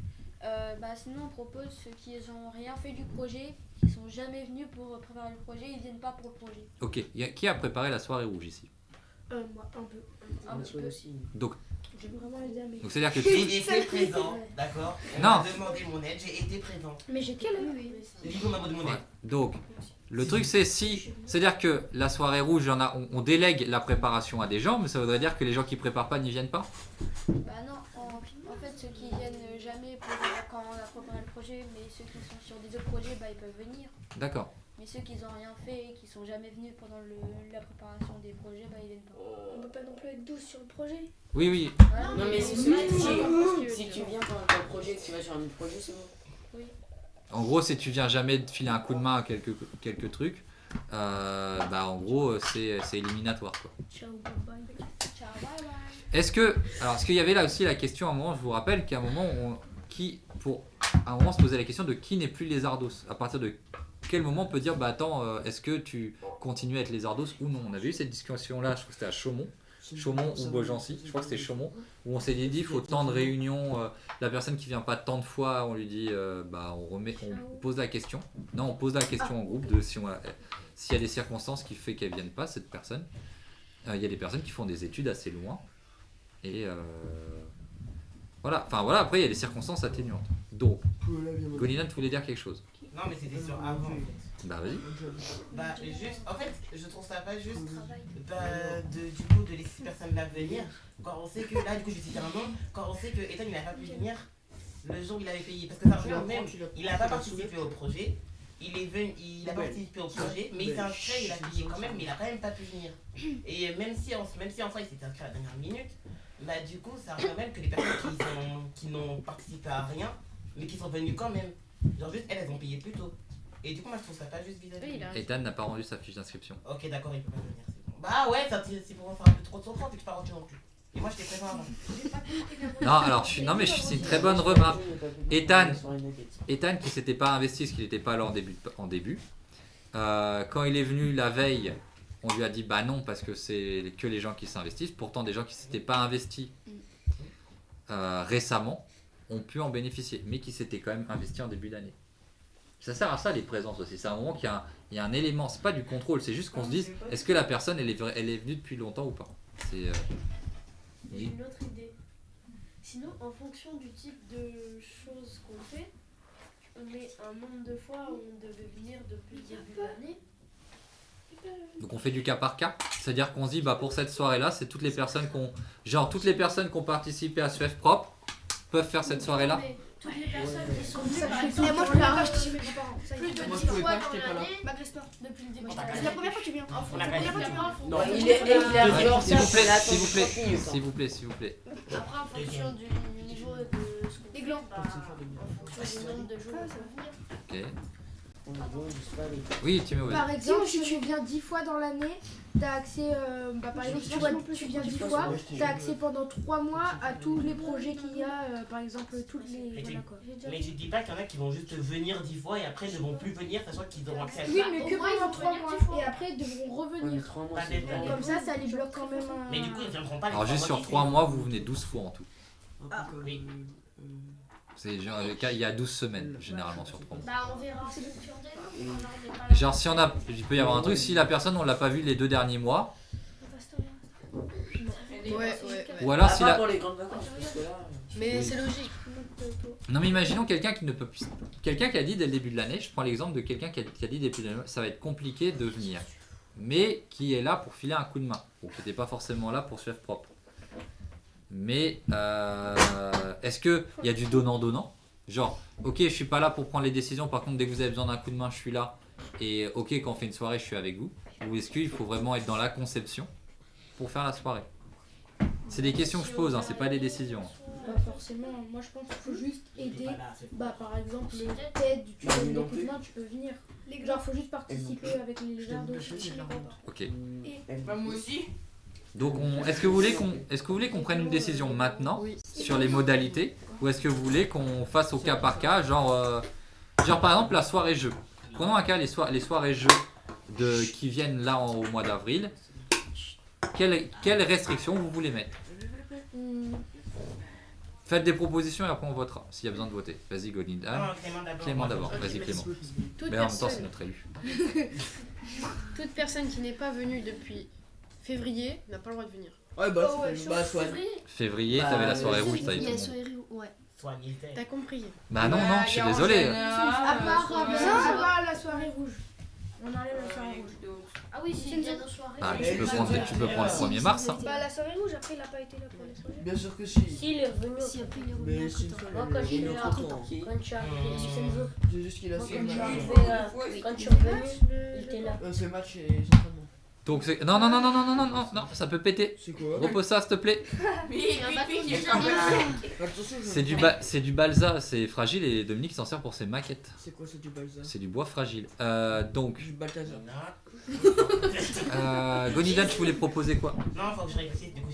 Sinon, on propose ceux qui n'ont rien fait du projet, qui sont jamais venus pour préparer le projet, ils viennent pas pour le projet. Ok, qui a préparé la soirée rouge ici? Moi, un peu. Un petit peu. Donc, j'ai vraiment aidé à mes... Donc c'est-à-dire que j'ai été présent, d'accord? On m'a demandé mon aide, j'ai été présent. Mais j'ai quelle heure? Du coup, on m'a demandé mon aide. Donc, le truc c'est c'est-à-dire que la soirée rouge, on délègue la préparation à des gens, mais ça voudrait dire que les gens qui préparent pas n'y viennent pas? Bah non, en fait ceux qui viennent jamais quand on a préparé le projet, mais ceux qui sont sur des autres projets, ils peuvent venir. D'accord. Mais ceux qui n'ont rien fait et qui sont jamais venus pendant la préparation des projets, ils viennent pas. On peut pas non plus être 12 sur le projet. Oui. Non mais si tu viens pendant ton projet et que tu vas sur un autre projet, c'est bon. Oui. En gros, si tu viens jamais te filer un coup de main à quelques trucs, en gros, c'est éliminatoire, quoi. Ciao, bye bye. Ciao, bye bye. Est-ce qu'il y avait là aussi la question à un moment, je vous rappelle qu'à un moment, on se posait la question de qui n'est plus Lézardos. À partir de quel moment on peut dire, est-ce que tu continues à être Lézardos ou non? On avait eu cette discussion-là, je crois que c'était à Chaumont ou Beaugency, je crois que c'était Chaumont, où on s'est dit, il faut tant de réunions, la personne qui vient pas tant de fois, on lui dit, on pose la question. Non, on pose la question en groupe de s'il y a des circonstances qui fait qu'elle vienne pas, cette personne. Il y a des personnes qui font des études assez loin et Voilà, enfin voilà, après il y a des circonstances atténuantes. Donc, Gonidan, tu voulais dire quelque chose? Non, mais c'était sur avant en fait. Bah vas-y. Bah juste, en fait, je trouve ça pas juste du coup de laisser ces personnes-là venir quand on sait que là, du coup, je vais citer un nom, quand on sait que Ethan il n'a pas pu venir le jour où il avait payé, parce que ça revient même, il n'a pas participé au projet, il a participé au projet, mais il s'est inscrit, il a payé quand même, mais il n'a quand même pas pu venir. Et même si en soi il s'était inscrit à la dernière minute, bah du coup, ça revient même que les personnes qui n'ont participé à rien, mais qui sont venues quand même, genre juste elles ont payé plus tôt. Et du coup, moi je trouve ça pas juste vis-à-vis. Ethan n'a pas rendu sa fiche d'inscription. Ok, d'accord, il peut pas venir, c'est bon. Bah ouais, c'est pour faire un peu trop de son temps, puis tu pas rendu non plus. Et moi je t'ai prévenu avant. Non, alors c'est une très bonne remarque. Ethan qui s'était pas investi parce qu'il n'était pas là en début. Quand il est venu la veille, on lui a dit bah non parce que c'est que les gens qui s'investissent. Pourtant des gens qui s'étaient pas investis récemment ont pu en bénéficier, mais qui s'étaient quand même investis en début d'année. Ça sert à ça les présences aussi. C'est un moment qu'il y a un élément, c'est pas du contrôle, c'est juste qu'on se dise est-ce que la personne elle est venue depuis longtemps ou pas. J'ai une autre idée. Sinon, en fonction du type de choses qu'on fait, on met un nombre de fois où on devait venir depuis le début de l'année. Donc on fait du cas par cas, c'est-à-dire qu'on se dit bah pour cette soirée-là, c'est toutes les personnes qui ont participé à Suef Propre peuvent faire cette soirée-là. Toutes les personnes qui sont venues, Ça par fait exemple, tout. Moi, je peux pas acheter chez mes grands-parents. Ça y est. plus de Moi, 10 je pouvais fois pas, dans j'étais pas là. l'année, Bah, reste pas. depuis le début. C'est la première fois que tu viens. On a C'est la première fois que tu viens. Non, il est Ouais, s'il vous plaît, Après, s'il vous plaît. Après, en fonction du niveau de ce qu'on fait, bah, en fonction du nombre de jours où on peut venir. Ok. Oui, tu me Par exemple, si tu viens 10 fois dans l'année, t'as accès, par exemple, si tu viens 10 fois, t'as accès pendant 3 mois à tous les projets qu'il y a, par exemple, toutes les... Mais Voilà, quoi. tu dis pas qu'il y en a qui vont juste venir 10 fois et après ne vont plus venir, sachant qu'ils auront accès à ça. Oui, mais que pendant 3 mois, et après, ils devront revenir. Pas d'être- Comme ça les bloque quand même. Mais du coup, ils viendront pas les Alors 3 juste mois sur qui 3 suivent. mois, vous venez 12 fois en tout. Ah, oui. C'est genre, il y a 12 semaines généralement sur 3 mois. Bah, on verra en fonction des noms. On est pas Genre si on a, il peut y avoir un truc, si la personne on l'a pas vu les 2 derniers mois, ou alors si la... pour les grandes vacances, parce que là... Mais Oui. c'est logique. Non mais imaginons quelqu'un qui ne peut plus... Quelqu'un qui a dit dès le début de l'année, je prends l'exemple de quelqu'un qui a dit depuis l'année, ça va être compliqué de venir, mais qui est là pour filer un coup de main, ou qui n'était pas forcément là pour se faire propre. Mais est-ce qu'il y a du donnant-donnant? Genre, ok, je suis pas là pour prendre les décisions, par contre dès que vous avez besoin d'un coup de main, je suis là, et ok, quand on fait une soirée, je suis avec vous. Ou est-ce qu'il faut vraiment être dans la conception pour faire la soirée? C'est des questions que je pose, hein, c'est pas des décisions. Pas forcément, moi je pense qu'il faut juste aider. Bah par exemple, t'aides, tu donnes des coups de main, tu peux venir. Genre faut juste participer avec les lézards aussi. Ok. Bah, moi aussi. Donc, est-ce que vous voulez qu'on prenne une décision maintenant sur les modalités, ou est-ce que vous voulez qu'on fasse au cas par cas, genre par exemple la soirée jeu. Prenons un cas les soirées jeux qui viennent là au mois d'avril. Quelles restrictions vous voulez mettre? Faites des propositions et après on votera s'il y a besoin de voter. Vas-y Gonidan. Clément d'abord. Vas-y Clément. Toute Mais en même temps personne- c'est notre élu. Toute personne qui n'est pas venue depuis février n'a pas le droit de venir. Ouais, bah, Oh, ouais, c'est sur bah, février. Février, t'avais la soirée rouge, ça y Il y a est. la soirée rouge, ouais. T'as compris. Bah non, non, je suis désolé. À part ça va la soirée rouge. On enlève la soirée rouge. Ah oui, si, il y a nos soirées. Ah, tu peux prendre le 1er mars. Hein. Bah, la soirée rouge, après, il a pas été là pour les soirées. Bien sûr que si. Si, il est revenu. Si, après, il est Mais revenu. c'est une Moi, quand j'ai eu un temps, quand je suis arrivé sur scène jeu, C'est juste qu'il a moi, fait quand je suis match. arrivé, quand je suis revenu, il était là. C'est match et entraînement. Donc c'est... Non, non, non, non, non, non, non, non, ça peut péter. C'est quoi? Repose ça, s'il te plaît. C'est du balsa, c'est fragile et Dominique s'en sert pour ses maquettes. C'est quoi, c'est du balsa? C'est du bois fragile. Donc... Du Balthazar. Gonidan, tu voulais proposer quoi? Non, faut que je réfléchisse, du coup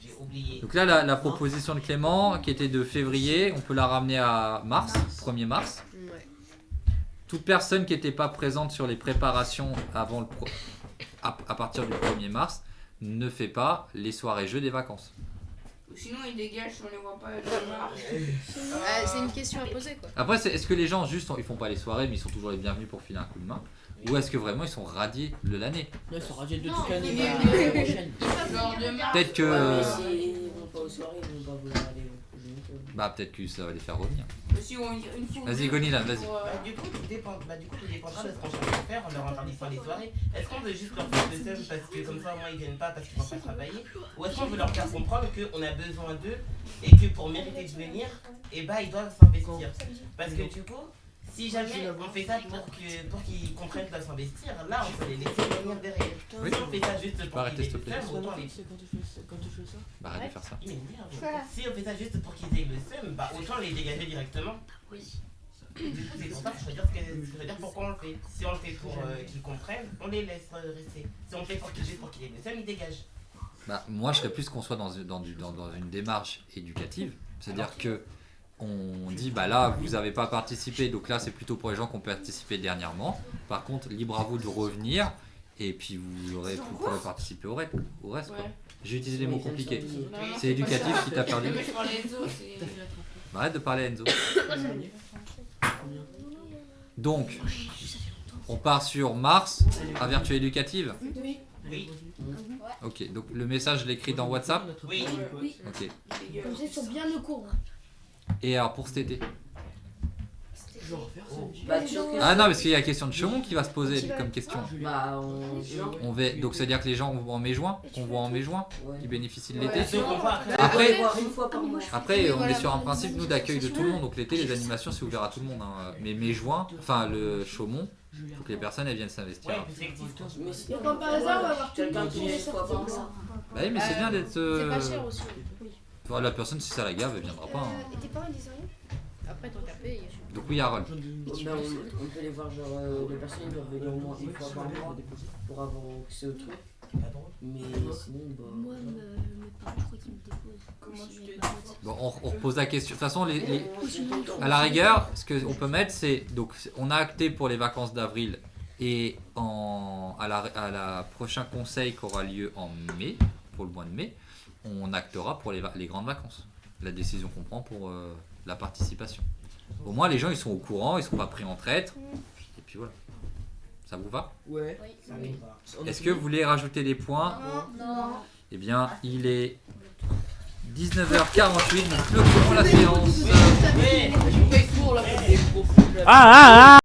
j'ai oublié. Donc là, la proposition de Clément, qui était de février, on peut la ramener à mars, 1er mars. Ouais. Toute personne qui n'était pas présente sur les préparations avant à partir du 1er mars ne fait pas les soirées jeux des vacances. Sinon, ils dégagent si on les voit pas. C'est une question à poser quoi. Après, est-ce que les gens juste ils font pas les soirées mais ils sont toujours les bienvenus pour filer un coup de main? Ou est-ce que vraiment ils sont radiés de l'année? Ils sont radiés de Non, toute l'année. mais- Bah, l'année prochaine. Peut-être que... aux soirées, ils vont pas vouloir aller. Bah peut-être que ça va les faire revenir. Si on une fois. Vas-y Gonilan, vas-y. Du coup, tout dépendra de ce qu'on cherche à faire en leur interdisant les soirées. Est-ce qu'on veut juste leur faire le seum parce que comme ça au moins ils viennent pas parce qu'ils vont pas travailler? Ou est-ce qu'on veut leur faire comprendre qu'on a besoin d'eux et que pour mériter de venir, et bah ils doivent s'investir? Parce que du coup, si jamais on fait ça pour qu'ils comprennent qu'ils doivent s'investir, là on peut les laisser venir derrière. Oui. Si on fait ça juste pour qu'ils aient s'il te le plaît. seum, autant les... Quand tu fais ça. Bah arrête de faire ça. Mais merde. Si on fait ça juste pour qu'ils aient le seum, bah autant les dégager directement. Oui. Du coup, c'est pour ça que je veux dire pourquoi on le fait. Si on le fait pour qu'ils comprennent, on les laisse rester. Si on le fait juste pour qu'ils aient le seum, ils dégagent. Bah, moi, je serais plus qu'on soit dans une démarche éducative. C'est-à-dire que on dit, bah là, vous n'avez pas participé, donc là, c'est plutôt pour les gens qui ont participé dernièrement. Par contre, libre à vous de revenir, et puis vous pourrez participer au reste. Quoi. J'ai utilisé des mots compliqués. C'est éducatif qui t'a perdu. Bah, arrête de parler à Enzo. Donc, on part sur Mars, à Vertu Éducative. Oui. Oui. Ok, donc le message, je l'écris dans WhatsApp. Oui. Ok. Comme ça, ils sont bien au courant. Et alors pour cet été Bah, Ah non, parce qu'il y a la question de Chaumont qui va se poser comme question. Bah, On va, donc ça veut dire que les gens vont en mai-juin, qu'on voit en mai-juin, qui bénéficient de l'été. Après, on est sur un principe, nous, d'accueil de tout le monde. Donc l'été, les animations, c'est ouvert à tout le monde. Hein. Mais mai-juin, enfin le Chaumont, il faut que les personnes elles viennent s'investir. Et comme par hasard, on va avoir quelqu'un qui vient Bah oui, mais c'est bien d'être... C'est pas cher aussi. Enfin, la personne, si ça la gave, elle viendra pas. Hein. Et tes parents, ils disent rien? Après, tant qu'à payer. Donc oui, Harold. Ben, on peut les voir, genre, les personnes ils doivent venir au moins une fois par mois pour avoir accès au truc. Mais sinon, bah. Moi, mes parents, je crois qu'ils me déposent. Comment tu te déposes? Bon, on repose la question. De toute façon, à la rigueur, ce qu'on peut mettre, c'est... Donc, on a acté pour les vacances d'avril et à la prochain conseil qui aura lieu en mai, pour le mois de mai, on actera pour les grandes vacances. La décision qu'on prend pour la participation. Au moins, les gens, ils sont au courant, ils ne sont pas pris en traître. Et puis voilà. Ça vous va? Ouais. Oui. Est-ce que vous voulez rajouter des points? Non. Eh bien, il est 19h48, nous clôturons la séance. Ah